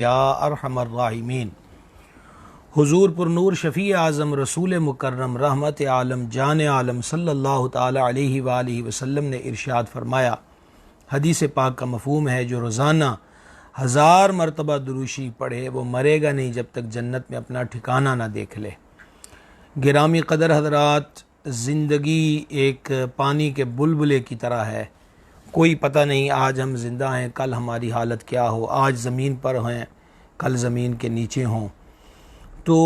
या अरहमर राहिमीन। हुजूर पुरनूर शफ़ी आज़म रसूल मुकर्रम रहमत आलम जान आलम सल्लल्लाहु ताला अलैहि वालिहि वसल्लम ने इरशाद फरमाया, हदीस पाक का मफ़हूम है, जो रोज़ाना 1000 मरतबा दुरूशी पढ़े वो मरेगा नहीं जब तक जन्नत में अपना ठिकाना ना देख ले। गिरामी कदर हज़रात, ज़िंदगी एक पानी के बुलबुले की तरह है। कोई पता नहीं आज हम ज़िंदा हैं, कल हमारी हालत क्या हो। आज ज़मीन पर हैं, कल ज़मीन के नीचे हों। तो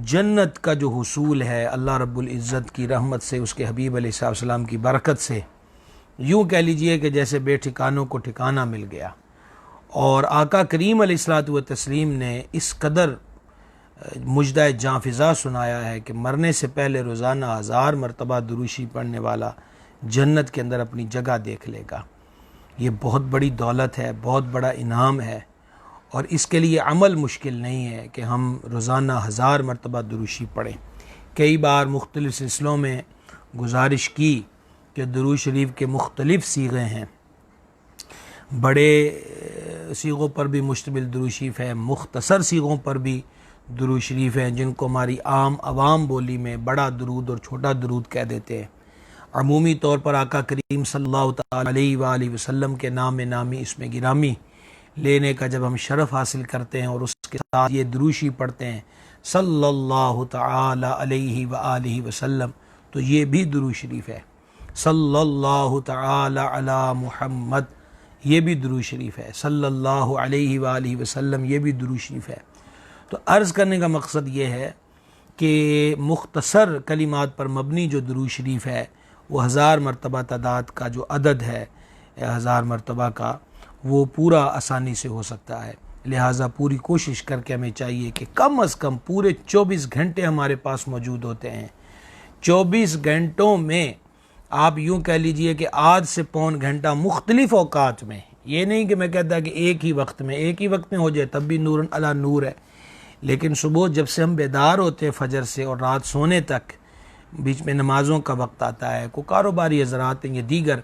जन्नत का जो हुसूल है अल्लाह रब्बुल इज़्ज़त की रहमत से, उसके हबीब अलैहिस्सलाम की बरकत से, यूँ कह लीजिए कि जैसे बेठिकानों को ठिकाना मिल गया। और आका करीम अलैहिस्सलातु व तस्लीम ने इस कदर मुजदा जाँफ़िज़ा सुनाया है कि मरने से पहले रोज़ाना 1000 मरतबा दुरूशी पढ़ने वाला जन्नत के अंदर अपनी जगह देख लेगा। ये बहुत बड़ी दौलत है, बहुत बड़ा इनाम है, और इसके लिए अमल मुश्किल नहीं है कि हम रोज़ाना 1000 मरतबा दुरूशी पढ़ें। कई बार मुख्तलिफ़ सिलसिलों में गुजारिश की कि दुरूद शरीफ के मुख्तलिफ़ सीगे हैं, बड़े सीगों पर भी मुश्तमिल दुरूद शरीफ है, मुख्तसर सीगों पर भी दुरूद शरीफ हैं, जिनको हमारी आम आवाम बोली में बड़ा दुरूद और छोटा दुरूद कह देते हैं। अमूमी तौर पर आका करीम सल्लल्लाहु अलैहि वसल्लम के नाम नामी इसमें गिरामी लेने का जब हम शरफ़ हासिल करते हैं और उसके साथ ये दुरूशी पढ़ते हैं सल्लल्लाहु तआला अलैहि व आलिहि वसल्लम, तो ये भी दुरूद शरीफ है। सल्लल्लाहु तआला अला मुहम्मद, ये भी दुरूद शरीफ है। सल्लल्लाहु अलैहि व आलिहि वसल्लम, ये भी दुरूद शरीफ है। तो अर्ज़ करने का मकसद ये है कि मुख्तसर कलिमात पर मबनी जो दुरूद शरीफ है वो 1000 मरतबा तादाद का जो अदद है 1000 मरतबा का, वो पूरा आसानी से हो सकता है। लिहाजा पूरी कोशिश करके हमें चाहिए कि कम अज़ कम पूरे 24 घंटे हमारे पास मौजूद होते हैं। 24 घंटों में आप यूँ कह लीजिए कि आध से पौन घंटा मुख्तलिफ़ औकात में, ये नहीं कि मैं कहता कि एक ही वक्त में हो जाए, तब भी नूरन अला नूर है। लेकिन सुबह जब से हम बेदार होते हैं फजर से और रात सोने तक, बीच में नमाज़ों का वक्त आता है, को कारोबारी हज़रात हैं या दीगर,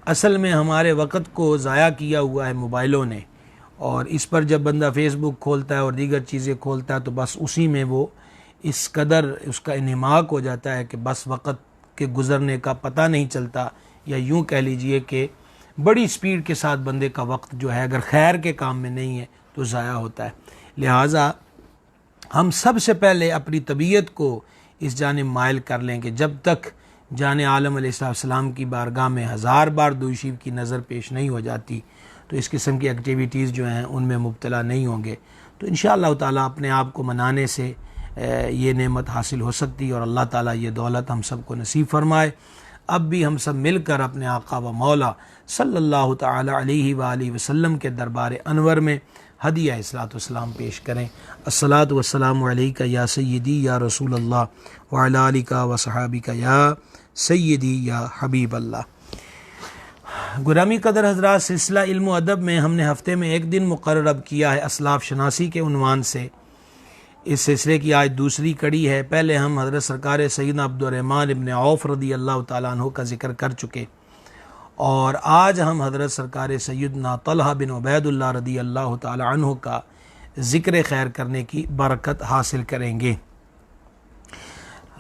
असल में हमारे वक़्त को ज़ाया किया हुआ है मोबाइलों ने। और इस पर जब बंदा फ़ेसबुक खोलता है और दीगर चीज़ें खोलता है तो बस उसी में वो इस कदर उसका इन्हिमाक हो जाता है कि बस वक़्त के गुज़रने का पता नहीं चलता, या यूँ कह लीजिए कि बड़ी स्पीड के साथ बंदे का वक्त जो है अगर खैर के काम में नहीं है तो ज़ाया होता है। लिहाजा हम सबसे पहले अपनी तबीयत को इस जानिब माइल कर लें कि जब तक जाने आलम अलैहिस्सलाम की बारगाह में 1000 बार दुरूद शरीफ की नज़र पेश नहीं हो जाती तो इस किस्म की एक्टिविटीज़ जो हैं उनमें मुब्तला नहीं होंगे। तो इंशाअल्लाह ताला अपने आप को मनाने से ये नेमत हासिल हो सकती है और अल्लाह ताला ये दौलत हम सबको नसीब फरमाए। अब भी हम सब मिलकर अपने आका व मौला सल्लल्लाहु ताला अलैहि वालिहि वसल्लम के दरबार अनवर में हदिया इस्लातु वस्सलाम पेश करें। अस्सलातु वस्सलामु अलैका या सय्यदी या रसूल अल्लाह व अला आलिका व सहाबिका या सय्यदी या हबीब अल्लाह। गुरामी कदर हज़रात, सिलसिला इल्म व अदब में हमने हफ़्ते में एक दिन मुक़र्रर किया है असलाफ़ शनासी के उन्वान से। इस सिलसिले की आज दूसरी कड़ी है। पहले हम हज़रत सरकार सैयदना अब्दुर्रहमान इब्न औफ़ रज़ी अल्लाह तआला अन्हु का ज़िक्र कर चुके, और आज हम हज़रत सरकार सैयदना तलहा बिन उबैदुल्लाह रज़ी अल्लाह तआला अन्हु का ज़िक्र खैर करने की बरकत हासिल करेंगे।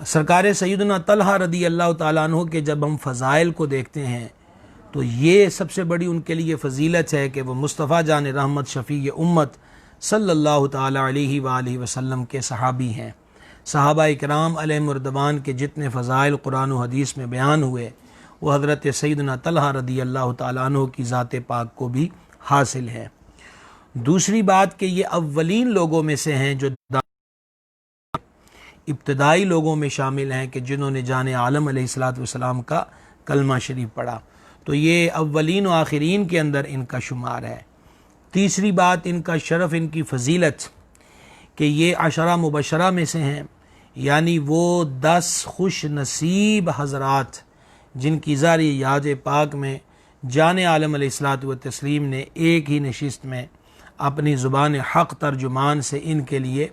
सरकार सैयदना तलहा रज़ी अल्लाह तआला अन्हु के जब हम फ़ज़ाइल को देखते हैं तो ये सबसे बड़ी उनके लिए फ़जीलत है कि वह मुस्तफ़ा जान रहमत शफ़ी उम्मत सल्लल्लाहु ताला अलैहि वालिहि वसल्लम के सहाबी हैं। सहाबा इकराम अलैहिर्रज़वान के जितने फ़ज़ाइल कुरान व हदीस में बयान हुए वो हज़रत सैयदना तलहा रज़ी अल्लाह तआला अन्हु की ज़ात पाक को भी हासिल है। दूसरी बात कि ये अव्वलीन लोगों में से हैं जो इब्तदाई लोगों में शामिल हैं कि जिन्होंने जाने आलम अलैहिस्सलातु वस्सलाम का कलमा शरीफ पढ़ा, तो ये अव्वलीन व आखिरीन के अंदर इनका शुमार है। तीसरी बात इनका शरफ़, इनकी फ़जीलत कि ये अशरा मुबशरा में से हैं, यानी वो 10 खुश नसीब हज़रात जिनकी ज़ारी याद पाक में जाने आलम अलैहिस्सलातु व तस्लीम ने एक ही नशिस्त में अपनी ज़ुबान हक़ तर्जुमान से इनके लिए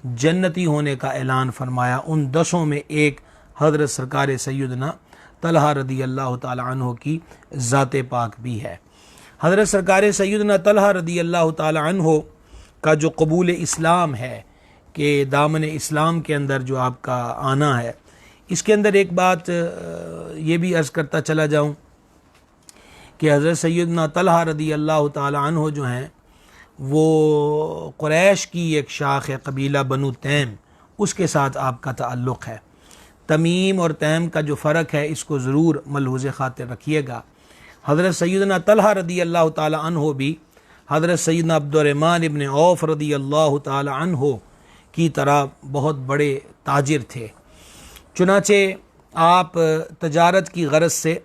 जन्नती होने का ऐलान फरमाया। उन 10 में एक हज़रत सरकार सैयदना तलहा रज़ी अल्लाह तआला अन्हु की ज़ात पाक भी है। हज़रत सरकार सैयदना तलहा रज़ी अल्लाह तआला अन्हु का जो कबूल इस्लाम है कि दामन इस्लाम के अंदर जो आपका आना है, इसके अंदर एक बात ये भी अर्ज़ करता चला जाऊँ कि हज़रत सैयदना तलहा रदी अल्लाह ताला अन्हु जो हैं वो कुरैश की एक शाख है, कबीला बनु तैम, उसके साथ आपका ताल्लुक़ है। तमीम और तैम का जो फ़र्क है इसको ज़रूर मलहूज़ ख़ातिर रखिएगा। हज़रत सैयदना तलहा रदी अल्लाह ताला अन्हु भी हज़रत सैयदना अब्दुर्रहमान इब्न औफ़ रदी अल्लाह ताला अन्हु की तरह बहुत बड़े ताजिर थे। चुनाचे आप तजारत की गरज से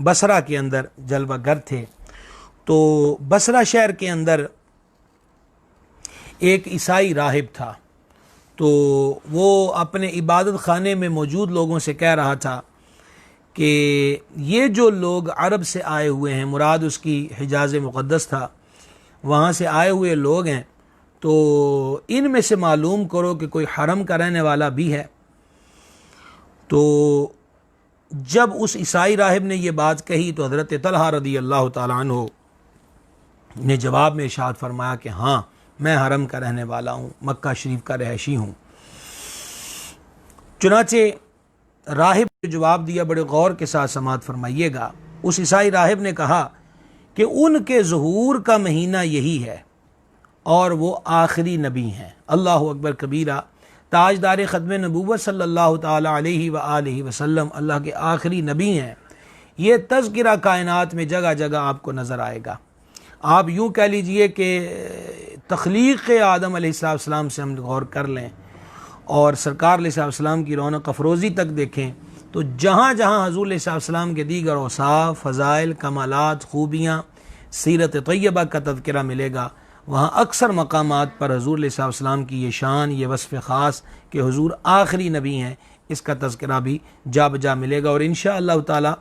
बसरा के अंदर जलवागर थे। तो बसरा शहर के अंदर एक ईसाई राहिब था, तो वो अपने इबादत खाने में मौजूद लोगों से कह रहा था कि ये जो लोग अरब से आए हुए हैं, मुराद उसकी हिजाज़ मुक़द्दस था, वहाँ से आए हुए लोग हैं, तो इनमें से मालूम करो कि कोई हरम का रहने वाला भी है। तो जब उस ईसाई राहिब ने यह बात कही तो हज़रत तलहा रदी अल्लाह ताला अन्हु ने जवाब में इरशाद फरमाया कि हाँ, मैं हरम का रहने वाला हूँ, मक्का शरीफ का रहशी हूँ। चुनाचे राहिब ने जवाब दिया, बड़े गौर के साथ समाअत फरमाइएगा। उस ईसाई राहिब ने कहा कि उनके ज़ुहूर का महीना यही है और वो आखिरी नबी हैं। अल्लाह अकबर कबीरा। ताजदार ख़त्म नबूवत सल्लल्लाहु ताला अलैहि व आलिहि वसल्लम अल्लाह के आखिरी नबी हैं। ये तज़किरा कायनात में जगह जगह आपको नज़र आएगा। आप यूँ कह लीजिए कि तख्लीक़ आदम अलैहिस्सलाम से हम गौर कर लें और सरकार अलैहिस्सलाम की रौनक अफरोज़ी तक देखें, तो जहाँ जहाँ हुज़ूर अलैहिस्सलाम के दीगर औसाफ़, फ़ज़ाइल, कमालात, खूबियाँ, सीरत तय्यबा का तज़किरा मिलेगा, वहाँ अक्सर मकामात पर हुज़ूर अलैहिस्सलाम की ये शान, ये वस्फ़ ख़ास कि हुज़ूर आखिरी नबी हैं, इसका तज़किरा भी जा बजा मिलेगा। और इंशाअल्लाह ताला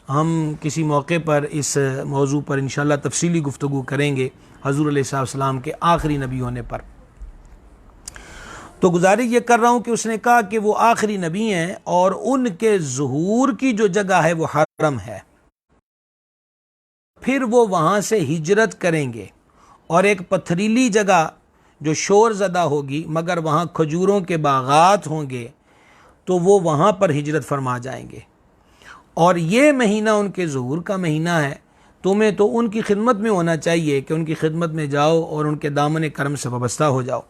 हम किसी मौके पर इस मौजू पर इंशाअल्लाह तफसीली गुफ्तगू करेंगे हुज़ूर अलैहिस्सलाम के आखिरी नबी होने पर। तो गुजारिश ये कर रहा हूँ कि उसने कहा कि वो आखिरी नबी हैं और उनके ज़ुहूर की जो जगह है वो हरम है। फिर वो वहाँ से हिजरत करेंगे और एक पथरीली जगह जो शोर ज़दा होगी मगर वहाँ खजूरों के बागात होंगे, तो वो वहाँ पर हिजरत फरमा जाएंगे। और ये महीना उनके ज़ुहूर का महीना है। तुम्हें तो उनकी खिदमत में होना चाहिए कि उनकी खिदमत में जाओ और उनके दामन करम से वाबस्ता हो जाओ।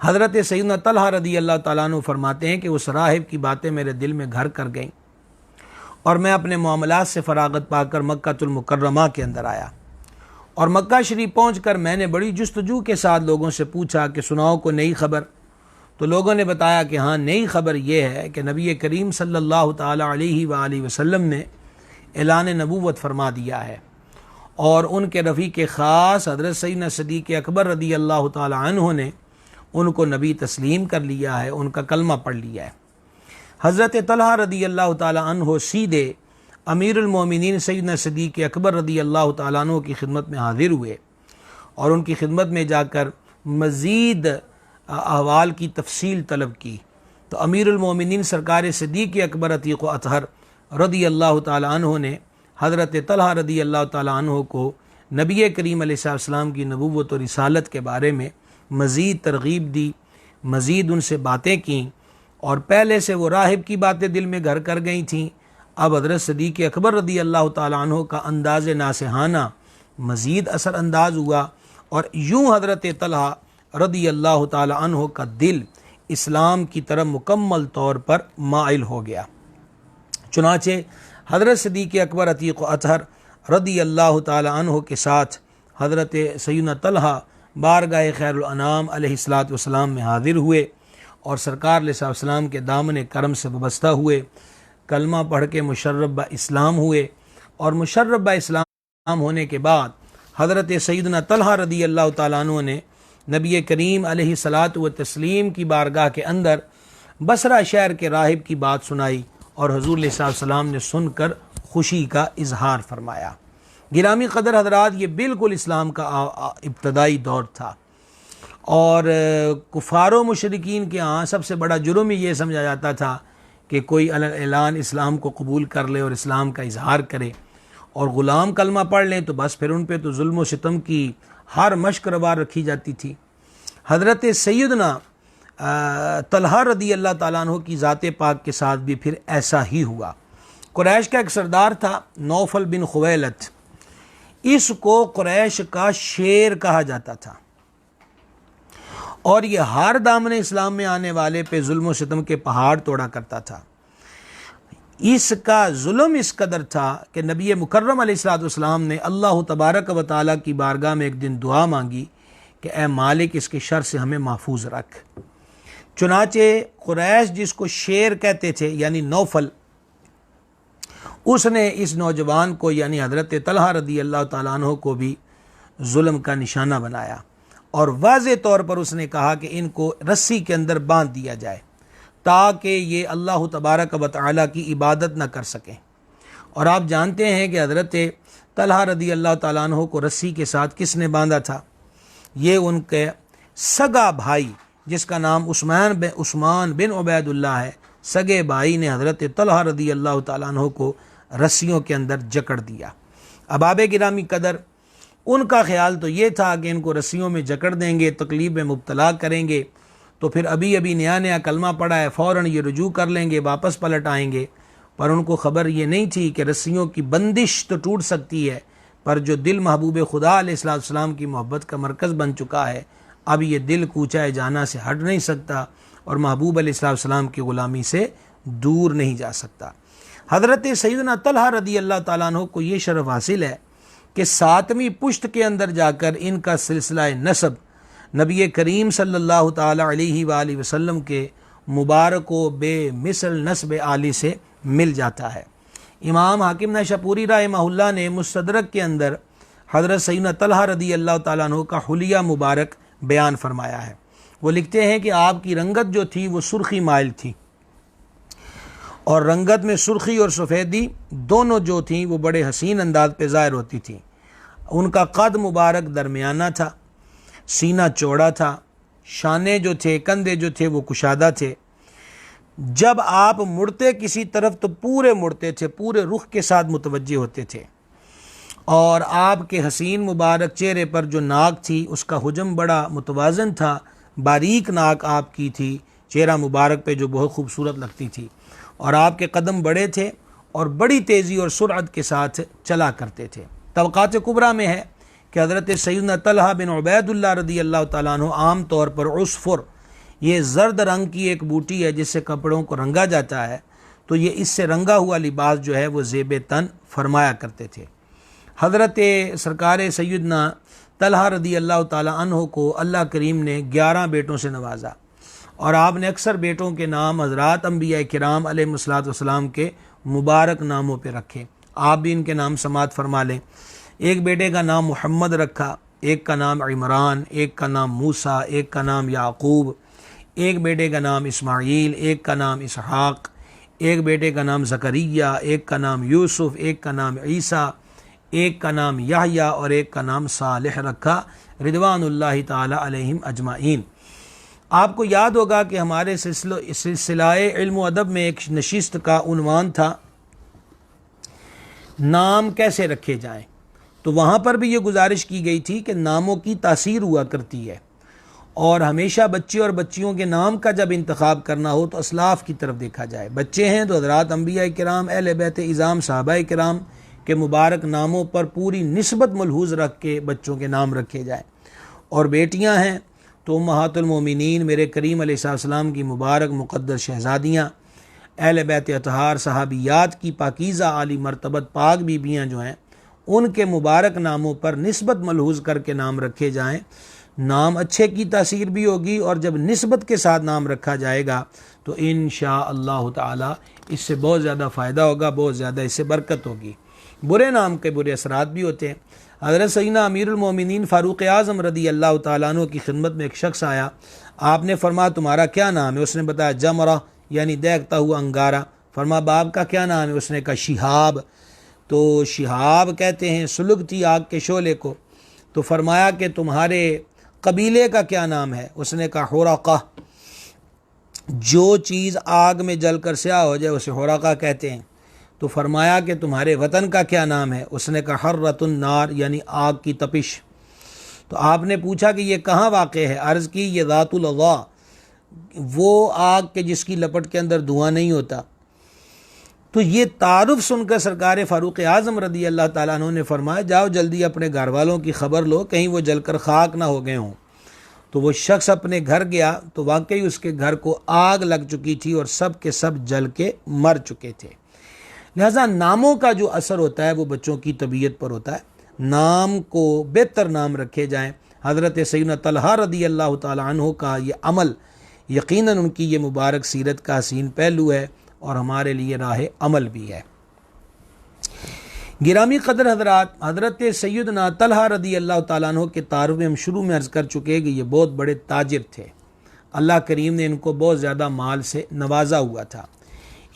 हज़रत सैयदना तलहा रदी अल्लाह ताला अन्हु फरमाते हैं कि उस राहिब की बातें मेरे दिल में घर कर गईं और मैं अपने मामलात से फ़रागत पाकर मक्कातुल मुकर्रमा के अंदर आया। और मक्का शरीफ पहुँचकर मैंने बड़ी जुस्तजू के साथ लोगों से पूछा कि सुनाओ को नई खबर। तो लोगों ने बताया कि हाँ, नई खबर ये है कि नबी करीम सल्लल्लाहु ताला अलैहि व आलिहि वसल्लम ने ऐलान नबूवत फरमा दिया है और उनके रफ़ीक़ ख़ास हज़रत सैयदना सिद्दीक़ अकबर रदी अल्लाह ताला अन्हु ने उनको नबी तस्लीम कर लिया है, उनका कलमा पढ़ लिया है। हज़रत तलहा रदी अल्लाह ताला अन्हु सीधे अमीरुल मोमिनीन सैयदना सिद्दीक़ अकबर रदी अल्लाह ताला अन्हु की खिदमत में हाज़िर हुए और उनकी खिदमत में जाकर मज़ीद अहवाल की तफसील तलब की। तो अमीरुल मोमिनीन सरकार सिद्दीक़ अकबर अतीक़ अतहर रदी अल्लाह ताला अन्हु ने हज़रत तलहा रदी अल्लाह ताला अन्हु को नबी करीम अलैहिस्सलाम की नबूवत और रिसालत के बारे में मज़ीद तरग़ीब दी, मज़ीद उनसे बातें की। और पहले से वो राहिब की बातें दिल में घर कर गई थीं, अब हज़रत सिद्दीक़ अकबर रदी अल्लाह ताला अन्हु का अंदाज़ नासिहाना मज़ीद असर अंदाज हुआ और यूँ हज़रत तलहा रदी अल्लाह ताला अन्हु का दिल इस्लाम की तरफ मुकम्मल तौर पर माइल हो गया। चुनाचे हज़रत सिद्दीक़ अकबर अतीक़ अतहर रदी अल्लाह ताला अन्हु के साथ हज़रत सैयदना तलहा बारगाह खैरुल अनाम अलैहिस्सलातु वस्सलाम में हाज़िर हुए और सरकार अलैहिस्सलाम के दामन करम से वाबस्ता हुए, कलमा पढ़ के मुशर्रफ ब इस्लाम हुए। और मुशर्रफ ब इस्लाम होने के बाद हज़रत सैयदना तलहा रदी अल्लाह ताला अन्हु ने नबी करीम अलैहिस्सलातु व तस्लीम की बारगाह के अंदर बसरा शहर के राहिब की बात सुनाई और हुज़ूर अलैहिस्सलाम ने सुनकर खुशी का इजहार फरमाया। गिरामी कदर हज़रात, ये बिल्कुल इस्लाम का इब्तदाई दौर था और कुफ़ार मुशरिकीन के यहाँ सबसे बड़ा जुर्म ही ये समझा जाता था कि कोई ऐलान इस्लाम को कबूल कर ले और इस्लाम का इजहार करे और ग़ुलाम कलमा पढ़ लें तो बस फिर उन पर तो जुल्म व सितम की हर मशक रवा रखी जाती थी। हज़रत सैयदना तलहा रदी अल्लाह ताला अन्हु की ज़ात पाक के साथ भी फिर ऐसा ही हुआ। कुरैश का एक सरदार था नौफल बिन खुवैलत, इसको कुरैश का शेर कहा जाता था और ये हर दामन इस्लाम में आने वाले पे जुल्म व सितम के पहाड़ तोड़ा करता था। इसका जुल्म इस कदर था कि नबी मुकर्रम अलैहिस्सलाम ने अल्लाह तबारक व तआला की बारगाह में एक दिन दुआ मांगी कि ए मालिक इसके शर से हमें महफूज रख। चुनाचे कुरैश जिसको शेर कहते थे यानी नौफल, उसने इस नौजवान को यानी हज़रत तलहा रदी अल्लाह ताला अन्हु को भी जुल्म का निशाना बनाया और वाज़े तौर पर उसने कहा कि इनको रस्सी के अंदर बांध दिया जाए ताकि ये अल्लाह तबारक व तआला की इबादत न कर सकें। और आप जानते हैं कि हज़रत तलहा रदी अल्लाह ताला अन्हु को रस्सी के साथ किसने बांधा था? ये उनके सगा भाई जिसका नाम उस्मान बिन उबैदुल्लाह है, सगे भाई ने हज़रत तलहा रदी अल्लाह ताला अन्हु को रस्सियों के अंदर जकड़ दिया। अबाब गिरामी कदर, उनका ख्याल तो ये था कि इनको रस्सियों में जकड़ देंगे, तकलीफ में मुब्तला करेंगे तो फिर अभी अभी नया नया कलमा पड़ा है, फ़ौरन ये रुजू कर लेंगे, वापस पलट आएंगे। पर उनको ख़बर ये नहीं थी कि रस्सियों की बंदिश तो टूट सकती है, पर जो दिल महबूब खुदा अलैहिस्सलाम की मोहब्बत का मरकज़ बन चुका है, अब ये दिल कूचाए जाना से हट नहीं सकता और महबूब अलैहिस्सलाम की ग़ुलामी से दूर नहीं जा सकता। हज़रत सैयदना तलहा रदी अल्लाह ताला अन्हु को ये शरफ़ हासिल है कि 7वीं पुश्त के अंदर जाकर इनका सिलसिला नसब नबी करीम सल्लल्लाहु ताला अलैहि वालैहि वसल्लम के मुबारक व बेमिसल नस्ब आली से मिल जाता है। इमाम हाकिम नैशापुरी रहमहुल्लाह ने मुस्तदरक के अंदर हज़रत सैयदना तलहा रदी अल्लाह ताला अन्हु का हुलिया मुबारक बयान फरमाया है। वो लिखते हैं कि आपकी रंगत जो थी वो सुर्खी माइल थी और रंगत में सुर्खी और सफ़ेदी दोनों जो थी वो बड़े हसीन अंदाज पे ज़ाहिर होती थी। उनका कद मुबारक दरमियाना था, सीना चौड़ा था, शाने जो थे, कंधे जो थे वो कुशादा थे। जब आप मुड़ते किसी तरफ तो पूरे मुड़ते थे, पूरे रुख के साथ मुतवज्जे होते थे और आपके हसीन मुबारक चेहरे पर जो नाक थी उसका हुजम बड़ा मुतवाज़न था, बारीक नाक आपकी थी चेहरा मुबारक पे जो बहुत खूबसूरत लगती थी और आपके कदम बड़े थे और बड़ी तेज़ी और सुरअत के साथ चला करते थे। तबक़ात कुबरा में है कि हज़रत सैयदना तलहा बिन उबैदुल्लाह रदी अल्लाह ताला अन्हु आम तौर पर उस्फुर, ये ज़र्द रंग की एक बूटी है जिससे कपड़ों को रंगा जाता है, तो ये इससे रंगा हुआ लिबास जो है वो ज़ेब तन फरमाया करते थे। हज़रत सरकार सैयदना तलहा रदी अल्लाह ताला अन्हु को अल्लाह करीम ने 11 बेटों से नवाजा और आपने अक्सर बेटों के नाम हज़रात अंबिया किराम अलैहिस्सलातु वस्सलाम के मुबारक नामों पे रखे। आप भी इनके नाम समात फरमा लें। एक बेटे का नाम मोहम्मद रखा, एक का नाम इमरान, एक का नाम मूसा, एक का नाम याकूब, एक बेटे का नाम इस्माईल, एक का नाम इसहाक, एक बेटे का नाम ज़करिया, एक का नाम यूसुफ, एक का नाम ईसा, एक का नाम याहया और एक का नाम सालिह रखा रिदवानुल्लाहि ताला अलैहिम अजमाइन। आपको याद होगा कि हमारे सिलसिलाए इल्म व अदब में एक नशिस्त का उन्वान था नाम कैसे रखे जाएं, तो वहाँ पर भी ये गुजारिश की गई थी कि नामों की तासीर हुआ करती है और हमेशा बच्चे और बच्चियों के नाम का जब इंतखाब करना हो तो असलाफ़ की तरफ देखा जाए। बच्चे हैं तो हज़रात अंबिया किराम, अहले बैत इज़ाम, सहाबाए किराम के मुबारक नामों पर पूरी निस्बत मलहूज़ रख के बच्चों के नाम रखे जाएँ और बेटियाँ हैं तो उम्महातुल मोमिनीन मेरे करीम अलैहिस्सलाम की मुबारक मुक़द्दस शहज़ादियाँ, अहले बैत अतहार सहाबियात की पाकीज़ा आली मर्तबत पाक बीबियाँ जो हैं उनके मुबारक नामों पर निस्बत मलहूज़ करके नाम रखे जाएं। नाम अच्छे की तासीर भी होगी और जब निस्बत के साथ नाम रखा जाएगा तो इंशाअल्लाह ताला इससे बहुत ज़्यादा फ़ायदा होगा, बहुत ज़्यादा इससे बरकत होगी। बुरे नाम के बुरे असरात भी होते हैं। हज़रत सैयदना अमीरुल मोमिनीन फ़ारूक़ आज़म रदी अल्लाह ताला अन्हु की खिदमत में एक शख्स आया। आपने फरमाया तुम्हारा क्या नाम है? उसने बताया जमरा यानी देखता हुआ अंगारा। फरमा बाप का क्या नाम है? उसने कहा शिहाब। तो शिहाब कहते हैं सुलग थी आग के शोले को। तो फरमाया कि तुम्हारे कबीले का क्या नाम है? उसने कहा हुरक़ा। जो चीज़ आग में जलकर स्याह हो जाए उसे हुरक़ा कहते हैं। तो फरमाया कि तुम्हारे वतन का क्या नाम है? उसने कहा हर्रतुन नार यानी आग की तपिश। तो आपने पूछा कि ये कहाँ वाक़े है। अर्ज़ की ये ज़ातुल लज़ा, वो आग के जिसकी लपट के अंदर धुआं नहीं होता। तो ये तारुफ सुनकर सरकार फ़ारूक आज़म रदी अल्लाह ताला अन्हु ने फरमाया, जाओ जल्दी अपने घर वालों की खबर लो, कहीं वो जलकर खाक ना हो गए हों। तो वो शख्स अपने घर गया तो वाकई उसके घर को आग लग चुकी थी और सब के सब जल के मर चुके थे। लिहाजा नामों का जो असर होता है वो बच्चों की तबीयत पर होता है। नाम को बेहतर नाम रखे जाएँ। हज़रत सैयदना तलहा रदी अल्लाह ताला अन्हु का ये अमल यकीनन उनकी ये मुबारक सीरत का हसीन पहलू है और हमारे लिए राह अमल भी है। गिरामी कदर हज़रात, हज़रत सैयदना तलहा रदी अल्लाह ताला अन्हु के तारुफ में हम शुरू में अर्ज़ कर चुके कि ये बहुत बड़े ताजिर थे। अल्लाह करीम ने इनको बहुत ज़्यादा माल से नवाजा हुआ था।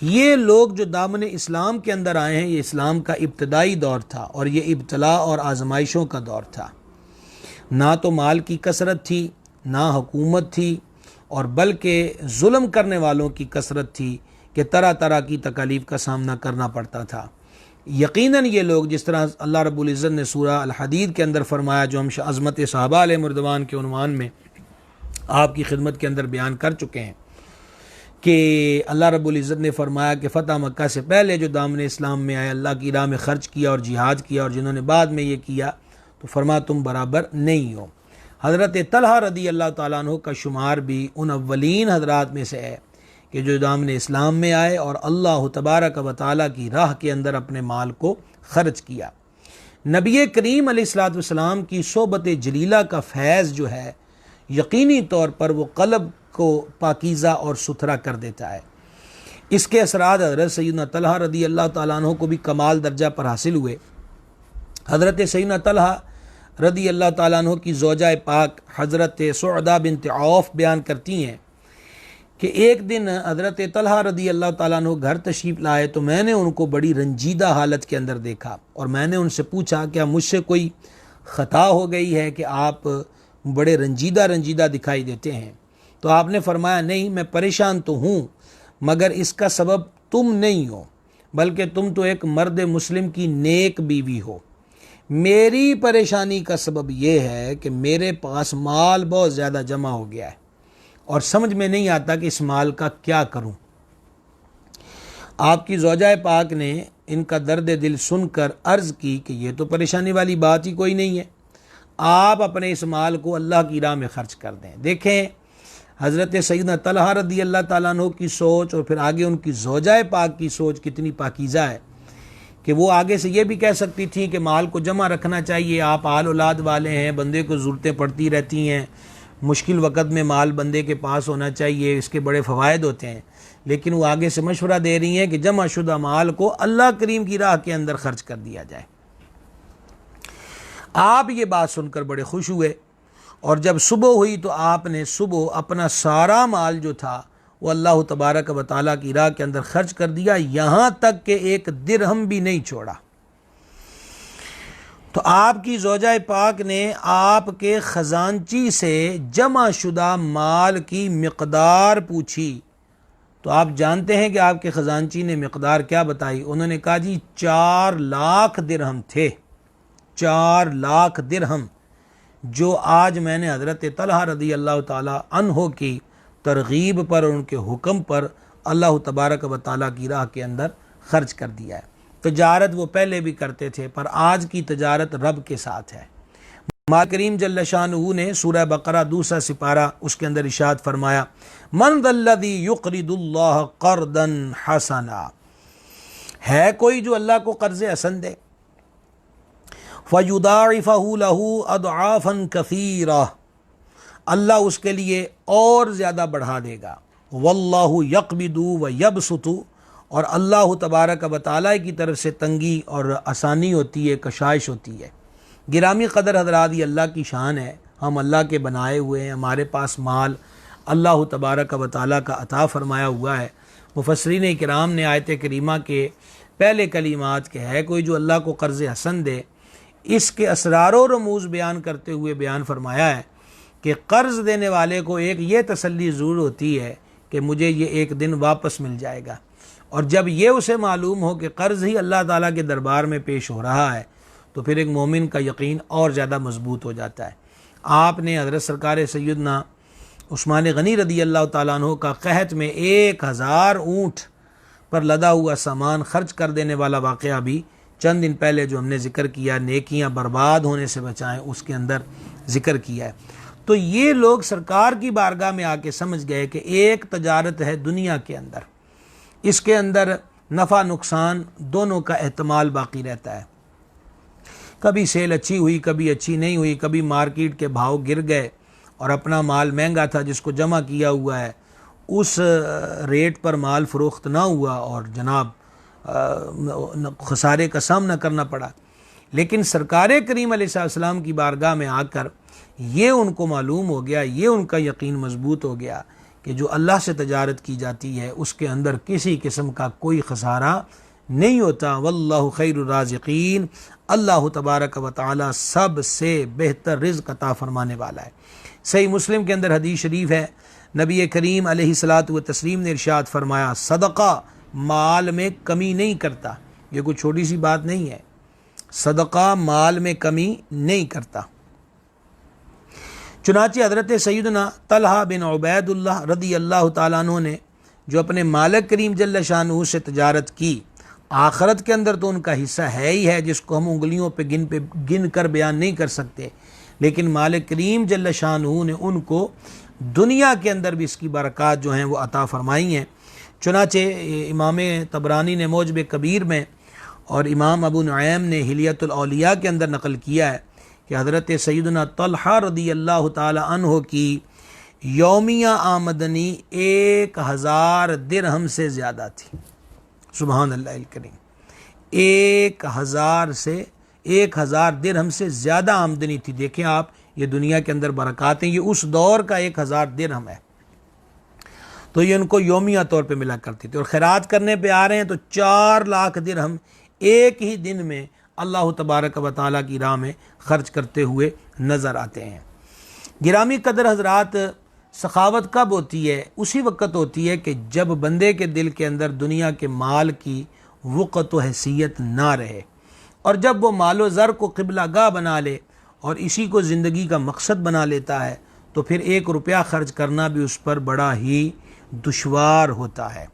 ये लोग जो दामन इस्लाम के अंदर आए हैं, ये इस्लाम का इब्तदाई दौर था और ये इब्तला और आजमाइशों का दौर था। ना तो माल की कसरत थी, ना हुकूमत थी, और बल्कि जुल्म करने वालों की कसरत थी कि तरह तरह की तकालीफ का सामना करना पड़ता था। यकीनन ये लोग, जिस तरह अल्लाह रब्बुल इज़्ज़त ने सूरह अल हदीद के अंदर फरमाया, जो हम अज़मत सहाबा अलैहिम रिज़वान के उन्वान में आपकी खिदमत के अंदर बयान कर चुके हैं, कि अल्लाह रब्बुल इज़्ज़त ने फरमाया कि फ़तह मक्का से पहले जो दामन इस्लाम में आए, अल्लाह की राह में ख़र्च किया और जिहाद किया, और जिन्होंने बाद में ये किया, तो फरमा तुम बराबर नहीं हो। हज़रत तलहा रदी अल्लाह ताला अन्हु का शुमार भी उन अव्वलीन हज़रात में से है कि जो दामन इस्लाम में आए और अल्लाह तबारक व तआला की राह के अंदर अपने माल को ख़र्च किया। नबी करीम अलैहिस्सलातु वस्सलाम की सोबत जलीला का फैज़ जो है, यकीनी तौर पर वो क़ल्ब को पाकीज़ा और सुथरा कर देता है। इसके असरात हज़रत सैयदना तलहा रदी अल्लाह ताला अन्हु को भी कमाल दर्जा पर हासिल हुए। हज़रत सैयदना तलहा रदी अल्लाह ताला अन्हु की ज़ौजा पाक हज़रत सुअदा बिन्त औफ बयान करती हैं कि एक दिन हज़रत तलहा रदी अल्लाह ताला अन्हु घर तशरीफ़ लाए तो मैंने उनको बड़ी रंजीदा हालत के अंदर देखा और मैंने उनसे पूछा, क्या मुझसे कोई ख़ता हो गई है कि आप बड़े रंजीदा रंजीदा दिखाई देते हैं? तो आपने फरमाया, नहीं, मैं परेशान तो हूँ, मगर इसका सबब तुम नहीं हो, बल्कि तुम तो एक मर्द मुस्लिम की नेक बीवी हो। मेरी परेशानी का सबब यह है कि मेरे पास माल बहुत ज़्यादा जमा हो गया है और समझ में नहीं आता कि इस माल का क्या करूं। आपकी ज़ौजा पाक ने इनका दर्द दिल सुनकर अर्ज़ की कि ये तो परेशानी वाली बात ही कोई नहीं है, आप अपने इस माल को अल्लाह की राह में ख़र्च कर दें। देखें हज़रत सैयदना तलहा रदी अल्लाह ताला अन्हु की सोच और फिर आगे उनकी ज़ौजा पाक की सोच कितनी पाकीज़ा है कि वो आगे से ये भी कह सकती थी कि माल को जमा रखना चाहिए, आप आल औलाद वाले हैं, बंदे को ज़रूरतें पड़ती रहती हैं, मुश्किल वक़्त में माल बंदे के पास होना चाहिए, इसके बड़े फ़वाइद होते हैं। लेकिन वो आगे से मशवरा दे रही हैं कि जमा शुदा माल को अल्लाह करीम की राह के अंदर ख़र्च कर दिया जाए। आप ये बात सुनकर बड़े खुश हुए और जब सुबह हुई तो आपने सुबह अपना सारा माल जो था वो अल्लाह तबारक व तआला की राह के अंदर खर्च कर दिया, यहाँ तक कि एक दिरहम भी नहीं छोड़ा। तो आपकी ज़ौजा पाक ने आपके ख़जानची से जमा शुदा माल की मिक़दार पूछी। तो आप जानते हैं कि आपके ख़जानची ने मिक़दार क्या बताई? उन्होंने कहा, जी 4 लाख दिरहम थे, 4 लाख दिरहम, जो आज मैंने हज़रत तलहा रदी अल्लाह ताला अन्हो की तरगीब पर और उनके हुक्म पर अल्लाह तबारक व तआला की राह के अंदर ख़र्च कर दिया है। तजारत वो पहले भी करते थे, पर आज की तजारत रब के साथ है। माल करीम जल्ल शानुहु ने सूरह बकरा 2 सिपारा उसके अंदर इरशाद फरमाया, मन दल्लज़ी युक़रिदुल्लाह क़र्दन हसना, है कोई जो अल्लाह को कर्ज़ हसन दे, फ़युदाइफ़हु लहू अदआफ़न कसीरा, अल्लाह उसके लिए और ज़्यादा बढ़ा देगा। वल्लाहु यक़बिदु व यबसुतु, और अल्लाह तबारक व तआला की तरफ से तंगी और आसानी होती है, कशाइश होती है। गिरामी क़दर हज़रात, ये अल्लाह की शान है, हम अल्लाह के बनाए हुए हैं, हमारे पास माल अल्लाह तबारक व तआला का अता फ़रमाया हुआ है। मुफ़स्सिरीन किराम ने आयत करीमा के पहले कलिमात के है कोई जो अल्लाह को कर्ज़ हसन दे, इसके असरार व रमूज़ बयान करते हुए बयान फरमाया है कि कर्ज़ देने वाले को एक ये तसल्ली ज़रूर होती है कि मुझे ये एक दिन वापस मिल जाएगा, और जब ये उसे मालूम हो कि कर्ज़ ही अल्लाह ताला के दरबार में पेश हो रहा है तो फिर एक मोमिन का यकीन और ज़्यादा मजबूत हो जाता है। आपने हज़रत सरकार सैयदना उस्मान गनी रदी अल्लाह ताला अन्हु का कहत में 1000 ऊँट पर लदा हुआ सामान खर्च कर देने वाला वाक़या भी चंद दिन पहले जो हमने ज़िक्र किया, नेकियां बर्बाद होने से बचाएं, उसके अंदर ज़िक्र किया है। तो ये लोग सरकार की बारगाह में आके समझ गए कि एक तजारत है दुनिया के अंदर, इसके अंदर नफ़ा नुकसान दोनों का एहतमाल बाकी रहता है। कभी सेल अच्छी हुई, कभी अच्छी नहीं हुई, कभी मार्केट के भाव गिर गए और अपना माल महंगा था जिसको जमा किया हुआ है उस रेट पर माल फ़रोख्त ना हुआ और जनाब खसारे का सामना करना पड़ा। लेकिन सरकार करीम अलैहिस्सलाम की बारगाह में आकर ये उनको मालूम हो गया, ये उनका यकीन मजबूत हो गया कि जो अल्लाह से तजारत की जाती है उसके अंदर किसी किस्म का कोई खसारा नहीं होता। वल्लाहु खैरुर राज़िकीन, अल्लाह तबारक व तआला सबसे बेहतर रिज़्क़ अता फरमाने वाला है। सही मुस्लिम के अंदर हदीस शरीफ है, नबी करीम अलैहिस्सलातु व तस्लीम ने इरशाद फरमाया, सदका माल में कमी नहीं करता। ये कोई छोटी सी बात नहीं है, सदका माल में कमी नहीं करता। चुनांचे हज़रत सैयदना तलहा बिन उबैदुल्लाह रदी अल्लाह ताला अन्हु ने जो अपने मालिक करीम जल्ल शानहू से तजारत की, आखरत के अंदर तो उनका हिस्सा है ही है जिसको हम उंगलियों पे गिन कर बयान नहीं कर सकते, लेकिन मालिक करीम जल्ल शानहू ने उनको दुनिया के अंदर भी इसकी बरक़ात जो हैं वो अता फरमाई हैं। चुनांचे इमाम तबरानी ने मौजब कबीर में और इमाम अबू नुअैम ने हिलियतुल औलिया के अंदर नकल किया है कि हज़रत सैयदना तलहा रदी अल्लाह ताला अन्हु की यौमिया आमदनी 1000 दिरहम से ज़्यादा थी। सुभान अल्लाह करीम, 1000 दिरहम से ज़्यादा आमदनी थी। देखें आप, ये दुनिया के अंदर बरक़ातें, ये उस दौर का 1000 दिरहम है, तो ये उनको यौमिया तौर पे मिला करती थी। और खैरात करने पे आ रहे हैं तो 4 लाख दिरहम एक ही दिन में अल्लाह तबारक व तआला की राह में ख़र्च करते हुए नज़र आते हैं। गिरामी कदर हज़रात, सखावत कब होती है? उसी वक़्त होती है कि जब बंदे के दिल के अंदर दुनिया के माल की वक़्त व हैसियत ना रहे, और जब वो मालो ज़र को क़िबला गाह बना ले और इसी को ज़िंदगी का मकसद बना लेता है, तो फिर 1 रुपया ख़र्च करना भी उस पर बड़ा ही दुश्वार होता है।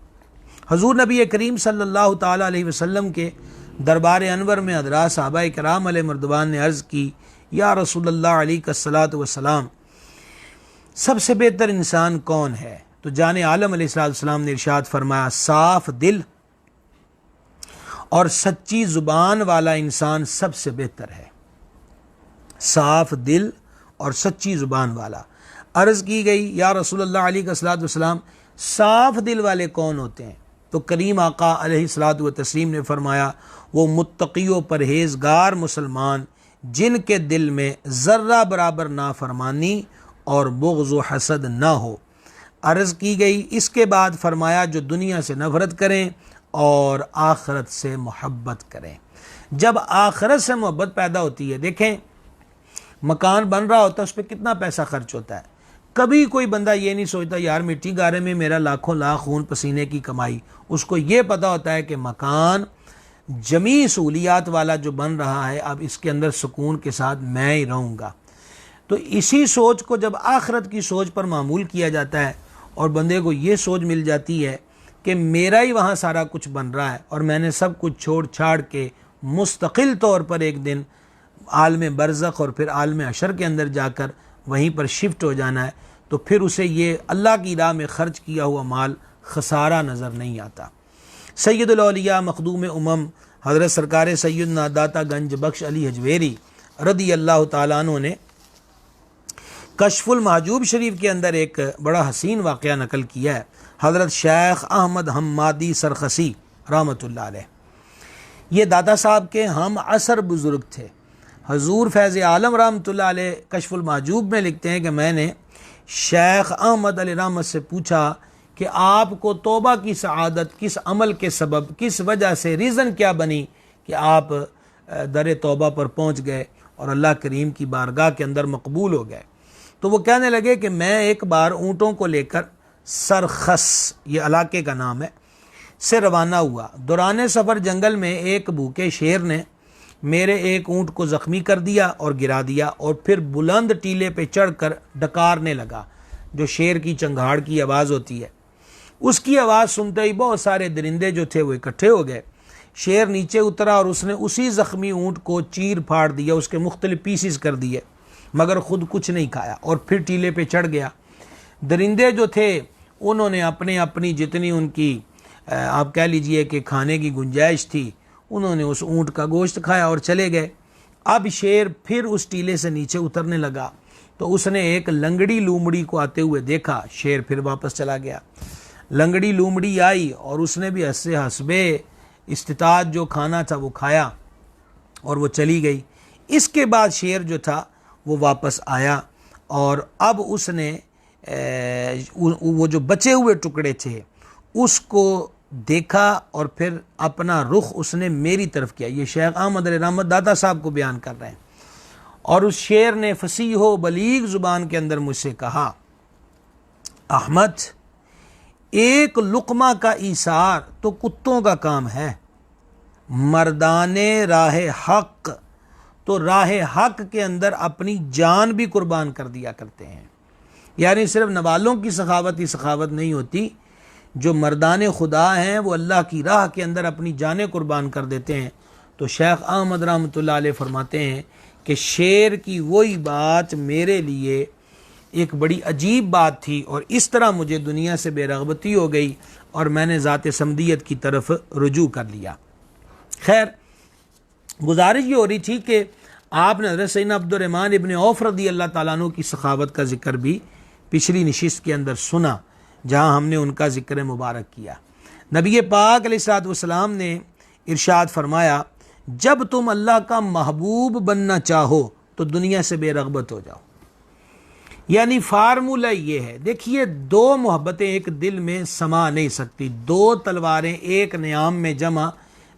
हजूर नबी करीम सल्लल्लाहु ताला अलैहि वसल्लम के दरबार अनवर में हज़रात सहाबा किराम अलैहिर्रिज़वान ने अर्ज़ की, या रसूलल्लाह अलैहिस्सलातु वस्सलाम, सबसे बेहतर इंसान कौन है? तो जाने आलम अलैहिस्सलाम ने इरशाद फरमाया, साफ दिल और सच्ची ज़ुबान वाला इंसान सबसे बेहतर है। साफ दिल और सच्ची ज़ुबान वाला। अर्ज़ की गई, या रसूलल्लाह अलैहिस्सलातु वस्सलाम, साफ दिल वाले कौन होते हैं? तो करीम आका अलैहिस्सलातु व तस्लीम ने फरमाया, वो मुत्तकी व परहेज़गार मुसलमान जिनके दिल में ज़र्रा बराबर नाफरमानी और बुग़्ज़ व हसद ना हो। अर्ज़ की गई, इसके बाद फरमाया, जो दुनिया से नफ़रत करें और आखरत से मोहब्बत करें। जब आखरत से मोहब्बत पैदा होती है, देखें मकान बन रहा होता है, उस पर कितना पैसा खर्च होता है। कभी कोई बंदा ये नहीं सोचता यार मिट्टी गारे में मेरा लाखों लाख खून पसीने की कमाई। उसको ये पता होता है कि मकान जमी सहूलियात वाला जो बन रहा है, अब इसके अंदर सुकून के साथ मैं ही रहूँगा। तो इसी सोच को जब आखरत की सोच पर मामूल किया जाता है और बंदे को ये सोच मिल जाती है कि मेरा ही वहाँ सारा कुछ बन रहा है और मैंने सब कुछ छोड़ छाड़ के मुस्तकिल तौर पर एक दिन आलम बरज़ख और फिर आलम हशर के अंदर जाकर वहीं पर शिफ्ट हो जाना है, तो फिर उसे ये अल्लाह की राह में ख़र्च किया हुआ माल खसारा नज़र नहीं आता। सैयदुल औलिया मखदूम उमम हज़रत सरकार सैयदना दाता गंज बख्श अली हजवेरी रदी अल्लाह ताला अन्हु ने कशफुल महजूब शरीफ के अंदर एक बड़ा हसीन वाक़या नकल किया है। हज़रत शेख अहमद हम्मादी सरखसी रहमतुल्लाह अलैह, ये दादा साहब के हम असर बुज़ुर्ग थे। हजूर फैज़ आलम रहमतुल्लाह अलैह कशफुल महजूब में लिखते हैं कि मैंने शेख अहमद अली रहमत से पूछा कि आपको तौबा की सआदत किस अमल के सबब, किस वजह से, रीज़न क्या बनी कि आप दर तौबा पर पहुँच गए और अल्लाह करीम की बारगाह के अंदर मकबूल हो गए। तो वो कहने लगे कि मैं एक बार ऊँटों को लेकर सरखस, ये इलाके का नाम है, से रवाना हुआ। दौरान सफ़र जंगल में एक भूखे शेर ने मेरे एक ऊँट को ज़ख्मी कर दिया और गिरा दिया, और फिर बुलंद टीले पे चढ़कर डकारने लगा, जो शेर की चंगाड़ की आवाज़ होती है। उसकी आवाज़ सुनते ही बहुत सारे दरिंदे जो थे वो इकट्ठे हो गए। शेर नीचे उतरा और उसने उसी ज़ख्मी ऊँट को चीर फाड़ दिया, उसके मुख्तलिफ पीसीस कर दिए, मगर ख़ुद कुछ नहीं खाया और फिर टीले पे चढ़ गया। दरिंदे जो थे उन्होंने अपनी जितनी उनकी आप कह लीजिए कि खाने की गुंजाइश थी, उन्होंने उस ऊँट का गोश्त खाया और चले गए। अब शेर फिर उस टीले से नीचे उतरने लगा तो उसने एक लंगड़ी लूमड़ी को आते हुए देखा। शेर फिर वापस चला गया। लंगड़ी लूमड़ी आई और उसने भी हंसे हंसबे इस्तिताअत जो खाना था वो खाया और वो चली गई। इसके बाद शेर जो था वो वापस आया और अब उसने वो जो बचे हुए टुकड़े थे उसको देखा और फिर अपना रुख उसने मेरी तरफ किया। ये शेख अहमद रहमत दाता साहब को बयान कर रहे हैं। और उस शेर ने फसीह बलीग ज़ुबान के अंदर मुझसे कहा, अहमद, एक लुक़मा का ईसार तो कुत्तों का काम है, मर्दाने राह हक तो राह हक के अंदर अपनी जान भी कुर्बान कर दिया करते हैं। यानी सिर्फ नवालों की सखावत ही सखावत नहीं होती, जो मर्दाने खुदा हैं वो अल्लाह की राह के अंदर अपनी जानें कुर्बान कर देते हैं। तो शेख अहमद रहमतुल्लाह अलैह फरमाते हैं कि शेर की वही बात मेरे लिए एक बड़ी अजीब बात थी और इस तरह मुझे दुनिया से बेरग़बती हो गई और मैंने ज़ात समदियत की तरफ रुजू कर लिया। खैर, गुजारिश ये हो रही थी कि आपने हज़रत सैयदना अब्दुर्रहमान इब्न औफ रज़ी अल्लाह ताला अन्हु की सखावत का ज़िक्र भी पिछली नशिस्त के अंदर सुना, जहाँ हमने उनका ज़िक्र मुबारक किया। नबी पाक अलैहिस्सलाम ने इरशाद फरमाया, जब तुम अल्लाह का महबूब बनना चाहो तो दुनिया से बेरग़बत हो जाओ। यानी फार्मूला ये है, देखिए, दो मोहब्बतें एक दिल में समा नहीं सकती, दो तलवारें एक न्याम में जमा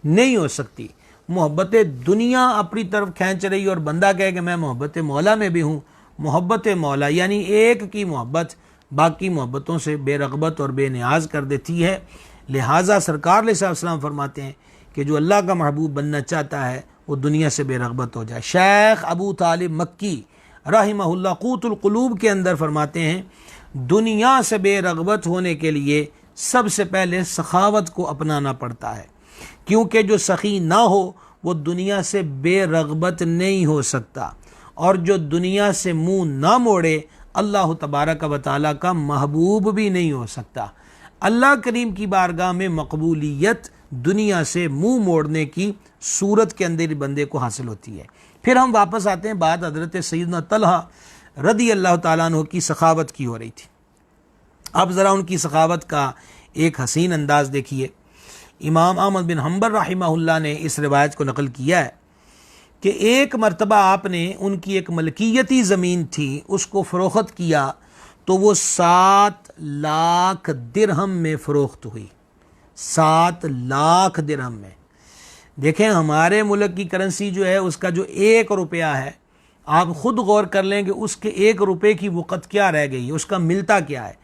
नहीं हो सकती। मोहब्बत दुनिया अपनी तरफ खींच रही और बंदा कहे कि मैं मोहब्बत मौला में भी हूँ। मोहब्बत मौला यानी एक की मोहब्बत बाकी मोहब्बतों से बेरग़बत और बेनियाज कर देती है। लिहाजा सरकार अलैहिस्सलाम फरमाते हैं कि जो अल्लाह का महबूब बनना चाहता है वो दुनिया से बेरग़बत हो जाए। शेख अबू तालिब मक्की रहिमहुल्लाह क़ूतुल क़ुलूब के अंदर फरमाते हैं, दुनिया से बेरग़बत होने के लिए सबसे पहले सखावत को अपनाना पड़ता है, क्योंकि जो सखी ना हो वो दुनिया से बेरग़बत नहीं हो सकता, और जो दुनिया से मुंह ना मोड़े अल्लाह तबारक व तआला का महबूब भी नहीं हो सकता। अल्लाह करीम की बारगाह में मकबूलियत दुनिया से मुंह मोड़ने की सूरत के अंदर बंदे को हासिल होती है। फिर हम वापस आते हैं, बात हज़रत सैयदना तलहा रज़ी अल्लाह ताला अन्हु की सखावत की हो रही थी। अब ज़रा उनकी सखावत का एक हसीन अंदाज़ देखिए। इमाम अहमद बिन हम्बल रहमहुल्लाह ने इस रिवायत को नकल किया है कि एक मरतबा आपने उनकी एक मलकियती ज़मीन थी उसको फ़रोख्त किया तो वो 7 लाख दिरहम में फ़रोख्त हुई। 7 लाख दिरहम में। देखें, हमारे मुल्क की करेंसी जो है उसका जो 1 रुपया है, आप ख़ुद गौर कर लें कि उसके 1 रुपये की वक़्त क्या रह गई है, उसका मिलता क्या है।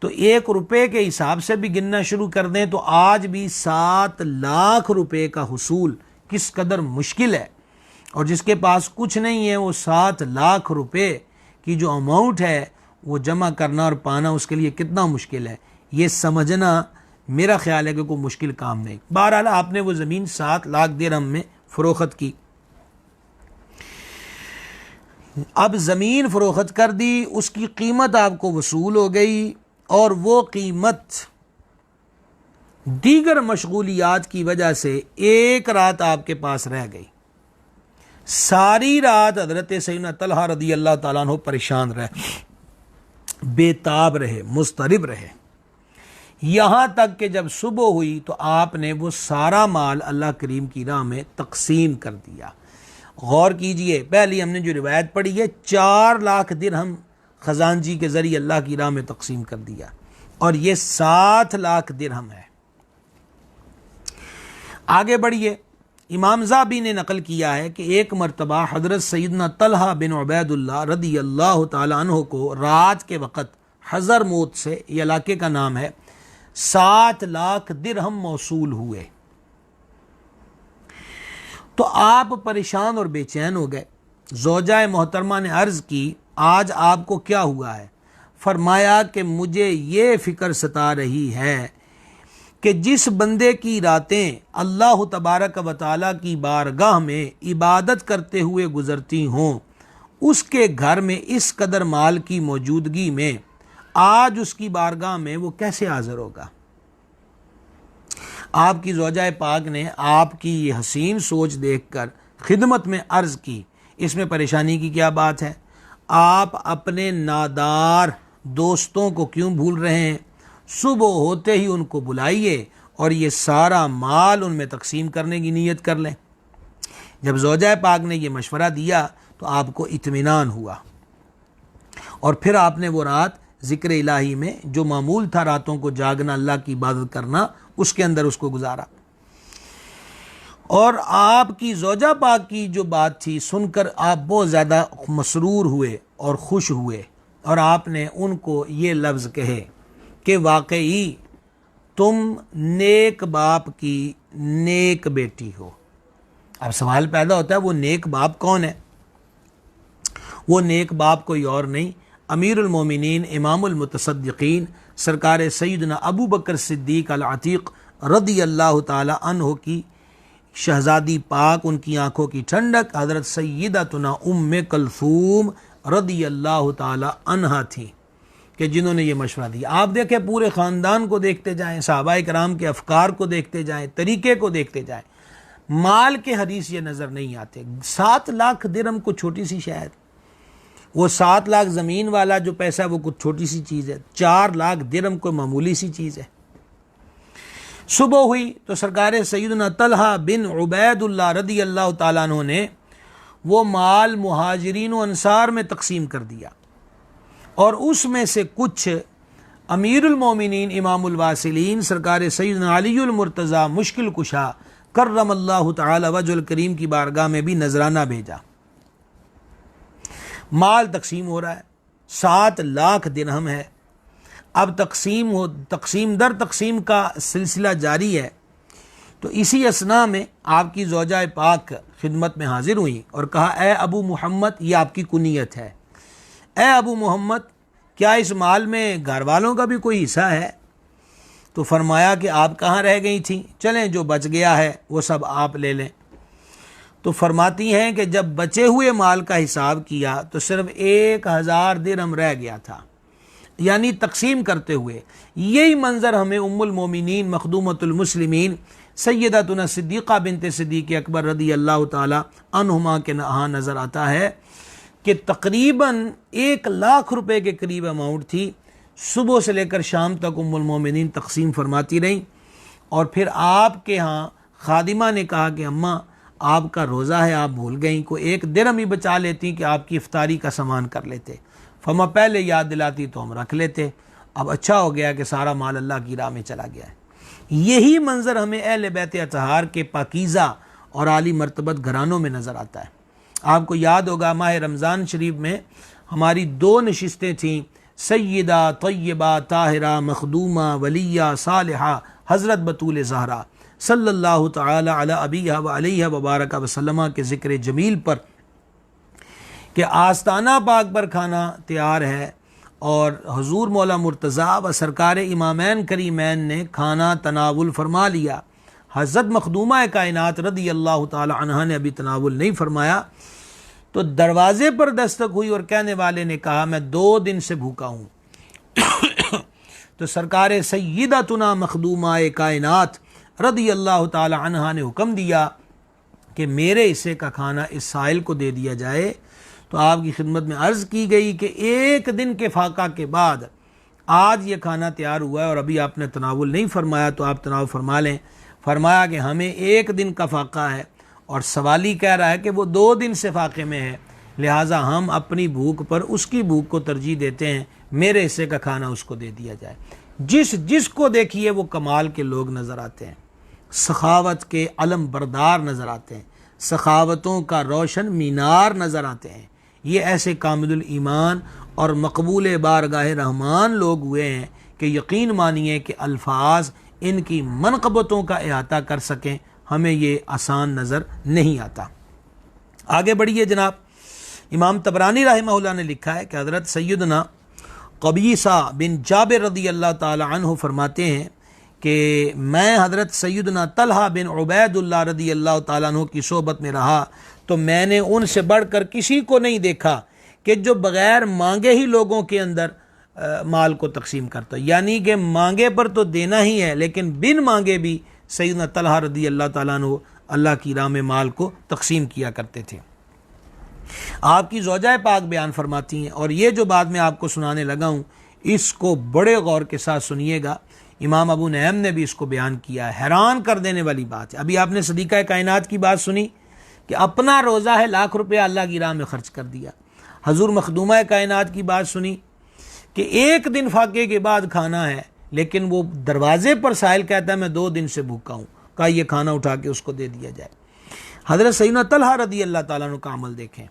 तो 1 रुपये के हिसाब से भी गिनना शुरू कर दें तो आज भी 7 लाख रुपये का हुसूल किस कदर मुश्किल है, और जिसके पास कुछ नहीं है वो 7 लाख रुपये की जो अमाउंट है वो जमा करना और पाना उसके लिए कितना मुश्किल है, ये समझना मेरा ख्याल है कि कोई मुश्किल काम नहीं। बहरहाल आपने वो ज़मीन 7 लाख दिरहम में फ़रोख्त की। अब ज़मीन फ़रोख्त कर दी, उसकी कीमत आपको वसूल हो गई और वो कीमत दीगर मशगूलियात की वजह से एक रात आपके पास रह गई। सारी रात हज़रत सैयदना तलहा रज़ी अल्लाह ताला अन्हु परेशान रहे, बेताब रहे, मुस्तरिब रहे, यहाँ तक कि जब सुबह हुई तो आपने वो सारा माल अल्लाह करीम की राह में तकसीम कर दिया। गौर कीजिए, पहले हमने जो रिवायत पढ़ी है 4 लाख दिरहम ख़जानजी के ज़रिए अल्लाह की राह में तकसीम कर दिया और ये 7 लाख दिरहम है। आगे बढ़िए, इमाम ज़ाबी ने नकल किया है कि एक मरतबा हज़रत सैयदना तलहा बिन उबैदुल्लाह रज़ी अल्लाह ताला अन्हु को रात के वक़्त हज़रमौत से, ये इलाके का नाम है, 7 लाख दिरहम मौसूल हुए। तो आप परेशान और बेचैन हो गए। ज़ौजा मोहतरमा ने अर्ज़ की, आज आपको क्या हुआ है? फरमाया कि मुझे ये फ़िक्र सता रही है कि जिस बंदे की रातें अल्लाह तबारक व तआला की बारगाह में इबादत करते हुए गुज़रती हों, उसके घर में इस कदर माल की मौजूदगी में आज उसकी बारगाह में वो कैसे हाज़िर होगा। आपकी ज़ौजा पाक ने आपकी ये हसीन सोच देखकर खिदमत में अर्ज़ की, इसमें परेशानी की क्या बात है? आप अपने नादार दोस्तों को क्यों भूल रहे हैं? सुबह होते ही उनको बुलाइए और ये सारा माल उनमें तकसीम करने की नीयत कर लें। जब ज़ौजा पाक ने यह मशवरा दिया तो आपको इत्मीनान हुआ और फिर आपने वो रात ज़िक्र इलाही में, जो मामूल था रातों को जागना, अल्लाह की इबादत करना, उसके अंदर उसको गुजारा। और आपकी ज़ौजा पाक की जो बात थी सुनकर आप बहुत ज़्यादा मसरूर हुए और खुश हुए और आपने उनको ये लफ्ज़ कहे कि वाकई तुम नेक बाप की नेक बेटी हो। अब सवाल पैदा होता है, वो नेक बाप कौन है? वो नेक बाप कोई और नहीं, अमीरुल मोमिनीन इमामुल मुतसद्दिकीन सरकार सैयदना अबू बकर सिद्दीक अल अतीक रदी अल्लाह ताला अन्हो की शहज़ादी पाक, उनकी आंखों की ठंडक हज़रत सैयदतुना उम्मे कलसूम रदी अल्लाह ताला अन्हा थी कि जिन्होंने ये मशवरा दिया। आप देखें, पूरे ख़ानदान को देखते जाएँ, सहाबाए किराम के अफ़कार को देखते जाएँ, तरीक़े को देखते जाएँ, माल के हदीस ये नज़र नहीं आते। 7 लाख दिरहम को छोटी सी शायद, वो 7 लाख ज़मीन वाला जो पैसा वो कुछ छोटी सी चीज़ है, 4 लाख दिरहम कोई मामूली सी चीज़ है। सुबह हुई तो सरकार सैयदना तलहा बिन उबैदुल्लाह रदी अल्लाह ताला अन्हु ने वो माल मुहाजिरीन व अंसार में तकसीम कर दिया और उसमें से कुछ अमीरुल मोमिनीन इमामुल वासिलीन सरकार सैयदना अलीउल मुर्तज़ा मुश्किल कुशा कर्रमल्लाहु तआला वजहुल करीम की बारगाह में भी नजराना भेजा। माल तकसीम हो रहा है, 7 लाख दिरहम है। अब तकसीम दर तकसीम का सिलसिला जारी है। तो इसी असना में आपकी ज़ौजा पाक खिदमत में हाजिर हुई और कहा, ए अबू मोहम्मद, ये आपकी कुनियत है, ए अबू मोहम्मद, क्या इस माल में घर वालों का भी कोई हिस्सा है? तो फरमाया कि आप कहाँ रह गई थी, चलें जो बच गया है वो सब आप ले लें। तो फरमाती हैं कि जब बचे हुए माल का हिसाब किया तो सिर्फ 1000 दिरहम रह गया था, यानी तकसीम करते हुए। यही मंज़र हमें उम्मुल मोमिनीन मखदूमतुल मुस्लिमीन सैयदतुना सिद्दीक़ा बिनत सिद्दीक़ अकबर रदी अल्लाह ताला अन्हुमा के यहाँ नज़र आता है कि तकरीबन 1 लाख रुपए के करीब अमाउंट थी। सुबह से लेकर शाम तक उम्मुल मोमिनीन तकसीम फरमाती रहीं और फिर आपके यहाँ खादिमा ने कहा कि अम्मा, आपका रोज़ा है, आप भूल गई, को 1 दिरहम ही बचा लेती कि आपकी इफ्तारी का सामान कर लेते। फमा पहले याद दिलाती तो हम रख लेते। अब अच्छा हो गया कि सारा माल अल्लाह की राह में चला गया है। यही मंज़र हमें अहले बैत अतहार के पाकीज़ा और आली मर्तबत घरानों में नज़र आता है। आपको याद होगा, माह रमज़ान शरीफ में हमारी 2 नशिस्तें थीं, सय्यदा तय्यबा ताहिरा मखदूमा वलिया सालिहा हज़रत बतूल ज़हरा सल्लल्लाहु तआला अला अबीहा व अलैहा व बारका व सल्लमा के ज़िक्र जमील पर कि आस्ताना पाक पर खाना तैयार है और हुजूर मौला मुर्तज़ा व सरकार इमामैन करीमैन ने खाना तनावुल फरमा लिया। हज़रत मखदूमा कायनात रदी अल्लाह ताला अन्हा ने अभी तनावुल नहीं फरमाया। तो दरवाज़े पर दस्तक हुई और कहने वाले ने कहा, मैं 2 दिन से भूखा हूँ। तो सरकार सय्यदतुना मखदूमा कायनात रदी अल्लाह ताला अन्हा ने हुक्म दिया कि मेरे हिस्से का खाना इस साइल को दे दिया जाए। तो आपकी खिदमत में अर्ज़ की गई कि 1 दिन के फाका के बाद आज ये खाना तैयार हुआ है और अभी आपने तनावुल नहीं फरमाया, तो आप तनावुल फरमा लें। फरमाया कि हमें 1 दिन का फाका है और सवाली कह रहा है कि वो 2 दिन से फाके में है, लिहाजा हम अपनी भूख पर उसकी भूख को तरजीह देते हैं, मेरे हिस्से का खाना उसको दे दिया जाए। जिसको देखिए वो कमाल के लोग नज़र आते हैं, सखावत के अलम बरदार नज़र आते हैं, सखावतों का रोशन मीनार नज़र आते हैं। ये ऐसे कामिलुल ईमान और मकबूल बारगाह रहमान लोग हुए हैं कि यकीन मानिए कि अल्फाज इनकी मनक़बतों का अहाता कर सकें। हमें ये आसान नज़र नहीं आता। आगे बढ़िए जनाब, इमाम तबरानी रहमहुल्लाह ने लिखा है कि हज़रत सैयदना क़बीसा बिन जाबिर रज़ी अल्लाह ताला अन्हु फरमाते हैं कि मैं हज़रत सैयदना तलहा बिन उबैदुल्लाह रज़ी अल्लाह ताला अन्हु की सोबत में रहा तो मैंने उनसे बढ़कर किसी को नहीं देखा कि जो बग़ैर मांगे ही लोगों के अंदर माल को तकसीम करता, यानी कि मांगे पर तो देना ही है लेकिन बिन मांगे भी सैयदना तलहा रज़ी अल्लाह ताला अन्हु अल्लाह की राह में माल को तकसीम किया करते थे। आपकी ज़ौजा पाक बयान फरमाती हैं, और ये जो बात मैं आपको सुनाने लगा हूँ इसको बड़े गौर के साथ सुनिएगा। इमाम अबू नईम ने भी इसको बयान किया है, हैरान कर देने वाली बात है। अभी आपने सदीक़ा कायनात की बात सुनी कि अपना रोज़ा है लाख रुपया अल्लाह की राह में ख़र्च कर दिया। हजूर मखदूमा कायनात की बात सुनी कि एक दिन फाके के बाद खाना है लेकिन वो दरवाजे पर साहिल कहता है मैं 2 दिन से भूखा हूँ, कहा ये खाना उठा के उसको दे दिया जाए। हज़रत सैयदना तलहा रज़ी अल्लाह ताला अन्हु का अमल देखें।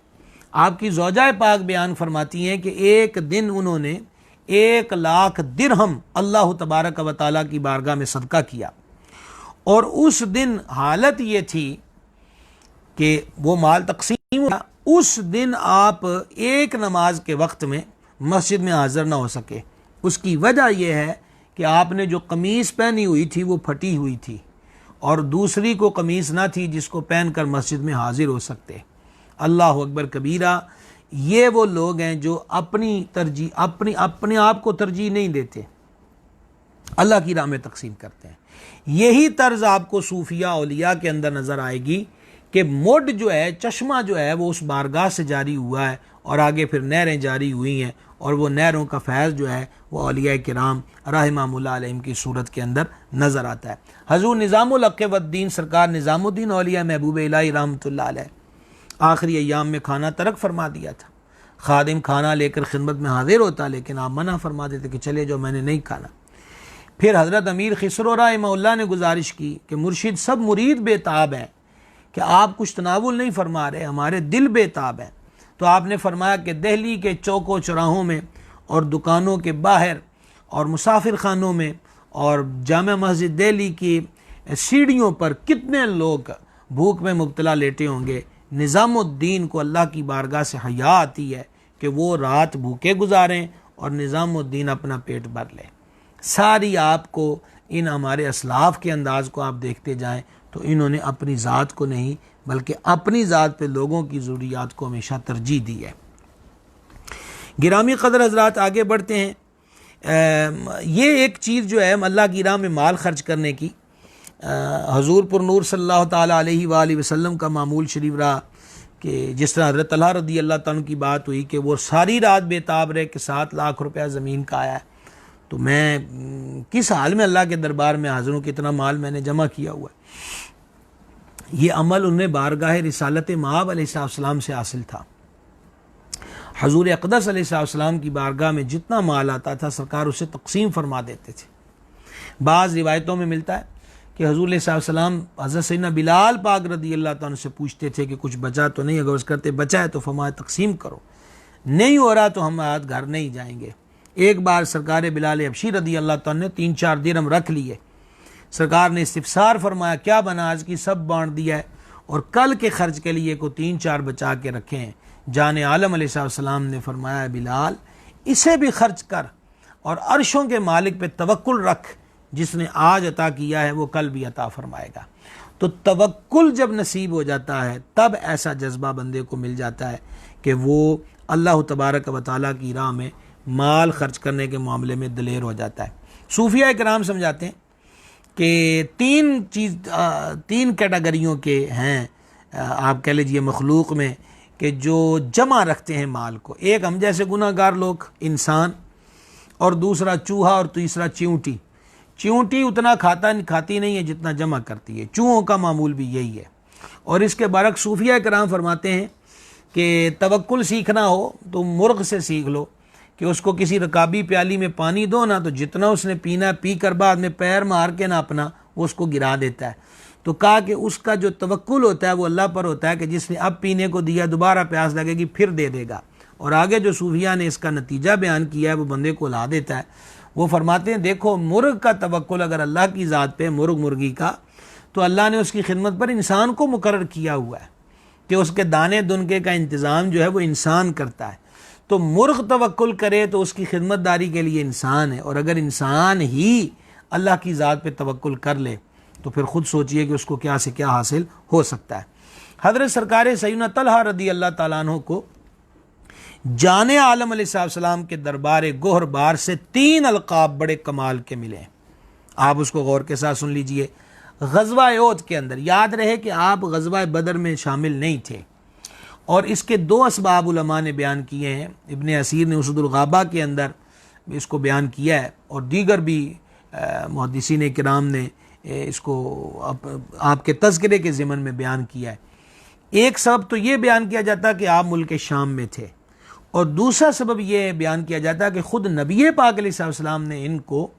आपकी ज़ौजा पाक बयान फरमाती हैं कि एक दिन उन्होंने 1 लाख दिरहम अल्लाह तबारक व तआला की बारगाह में सदका किया, और उस दिन हालत ये थी कि वो माल तकसीम हुआ। उस दिन आप एक नमाज के वक्त में मस्जिद में हाज़िर ना हो सके। उसकी वजह यह है कि आपने जो कमीज़ पहनी हुई थी वो फटी हुई थी और दूसरी को कमीज़ ना थी जिसको पहनकर मस्जिद में हाजिर हो सकते। अल्लाह अकबर कबीरा। ये वो लोग हैं जो अपनी तरजीह अपने आप को तरजीह नहीं देते, अल्लाह की राह में तकसीम करते हैं। यही तर्ज आपको सूफिया औलिया के अंदर नज़र आएगी कि मुड जो है, चश्मा जो है वो उस बारगाह से जारी हुआ है और आगे फिर नहरें जारी हुई हैं, और वो नहरों का फैज़ जो है वो औलिया किराम रहमतुल्लाह अलैहिम की सूरत के अंदर नज़र आता है। हज़ूर निज़ामुल हक़ वद्दीन सरकार निज़ामुद्दीन औलिया महबूब इलाही रहमतुल्लाह अलैह आखिरी अय्याम में खाना तर्क फरमा दिया था। खादिम खाना लेकर खिदमत में हाजिर होता लेकिन आप मना फरमा देते कि चले जाओ, मैंने नहीं खाना। फिर हज़रत अमीर खिसरो रहमतुल्लाह ने गुजारिश की कि मुर्शिद सब मुरीद बेताब हैं कि आप कुछ तनावुल नहीं फरमा रहे, हमारे दिल बेताब हैं। तो आपने फरमाया कि दिल्ली के चौकों चौराहों में और दुकानों के बाहर और मुसाफिर खानों में और जामा मस्जिद दिल्ली की सीढ़ियों पर कितने लोग भूख में मुब्तला लेटे होंगे। निज़ामुद्दीन को अल्लाह की बारगाह से हया आती है कि वो रात भूखे गुजारें और निज़ामुद्दीन अपना पेट भर लें। सारी आपको इन हमारे असलाफ के अंदाज को आप देखते जाएं तो इन्होंने अपनी ज़ात को नहीं बल्कि अपनी ज़ात पे लोगों की ज़रूरियात को हमेशा तरजीह दी है। गिरामी क़दर हज़रात आगे बढ़ते हैं। ये एक चीज़ जो है अल्लाह की राह में माल खर्च करने की, हजूर पुर नूर सल्लल्लाहु ताला अलैहि वालैहि वसल्लम का मामूल शरीफ रहा कि जिस तरह हज़रत तलहा रज़ी अल्लाह तआला की बात हुई कि वो सारी रात बेताब रहे कि 7 लाख रुपया ज़मीन का आया है, तो मैं किस हाल में अल्लाह के दरबार में हाज़िर हूँ, कितना माल मैंने जमा किया हुआ है। ये अमल उन्हें बारगाह रिसालत मआब अलैहिस्सलाम से हासिल था। हजूर अक़दस अलैहिस्सलाम की बारगाह में जितना माल आता था सरकार उसे तकसीम फरमा देते थे। बाज़ रिवायतों में मिलता है कि हजूर अलैहिस्सलाम हज़रत सैयदना बिलाल पाक रज़ी अल्लाह तआला से पूछते थे कि कुछ बचा तो नहीं, अगर उस करते बचा है तो फरमाया तकसीम करो, नहीं हो रहा तो हम आज घर नहीं जाएंगे। एक बार सरकार बिलाल हबशी रज़ी अल्लाह तआला ने 3-4 दिरहम रख लिए। सरकार ने इस्तिफ़सार फरमाया क्या बना, आज की सब बांट दिया है और कल के खर्च के लिए को 3-4 बचा के रखे हैं। जाने आलम अलैहिस्सलाम ने फरमाया बिलाल इसे भी खर्च कर और अर्शों के मालिक पे तवक्कुल रख, जिसने आज अता किया है वो कल भी अता फरमाएगा। तो तवक्कुल जब नसीब हो जाता है तब ऐसा जज्बा बंदे को मिल जाता है कि वो अल्लाह तबारक व तआला की राह में माल खर्च करने के मामले में दिलेर हो जाता है। सूफिया किराम समझाते हैं कि 3 कैटेगरियों के हैं, आप कह लीजिए मखलूक में, कि जो जमा रखते हैं माल को। एक हम जैसे गुनाहगार लोग इंसान, और दूसरा चूहा, और तीसरा च्यूंटी। च्यूंटी उतना खाती नहीं है जितना जमा करती है, चूहों का मामूल भी यही है। और इसके बरक्स सूफिया कराम फरमाते हैं कि तवक्कुल सीखना हो तो मुर्ग से सीख लो कि उसको किसी रकाबी प्याली में पानी दो ना, तो जितना उसने पीना पी कर बाद में पैर मार के ना अपना वो उसको गिरा देता है। तो कहा कि उसका जो तवक्कुल होता है वो अल्लाह पर होता है कि जिसने अब पीने को दिया दोबारा प्यास लगेगी फिर दे देगा। और आगे जो सूफिया ने इसका नतीजा बयान किया है वो बंदे को ला देता है। वो फरमाते हैं देखो मुर्ग का तवक्कुल अगर अल्लाह की ज़ात पे, मुर्ग मुर्गी का, तो अल्लाह ने उसकी खिदमत पर इंसान को मुकर्रर किया हुआ है कि उसके दाने दुनके का इंतज़ाम जो है वो इंसान करता है। तो मुर्ग तवक्कुल करे तो उसकी खिदमतदारी के लिए इंसान है, और अगर इंसान ही अल्लाह की ज़ात पे तवक्कुल कर ले तो फिर ख़ुद सोचिए कि उसको क्या से क्या हासिल हो सकता है। हज़रत सरकार सैयदना तलहा रदी अल्लाह ताला अन्हु को जाने आलम अलैहिस्सलाम के दरबार गोहर बार से 3 अलकाब बड़े कमाल के मिले। आप उसको गौर के साथ सुन लीजिए। ग़ज़वा ओहद के अंदर, याद रहे कि आप ग़ज़वा बदर में शामिल नहीं थे, और इसके 2 असबाब उलमा ने बयान किए हैं। इब्ने असीर ने उसदुल गाबा के अंदर इसको बयान किया है, और दीगर भी मुहद्दिसीन किराम ने इसको आपके तज़किरे के ज़िमन में बयान किया है। एक सबब तो ये बयान किया जाता कि आप मुल्क शाम में थे, और दूसरा सबब ये बयान किया जाता कि ख़ुद नबी पाक अलैहिस्सलाम ने इनको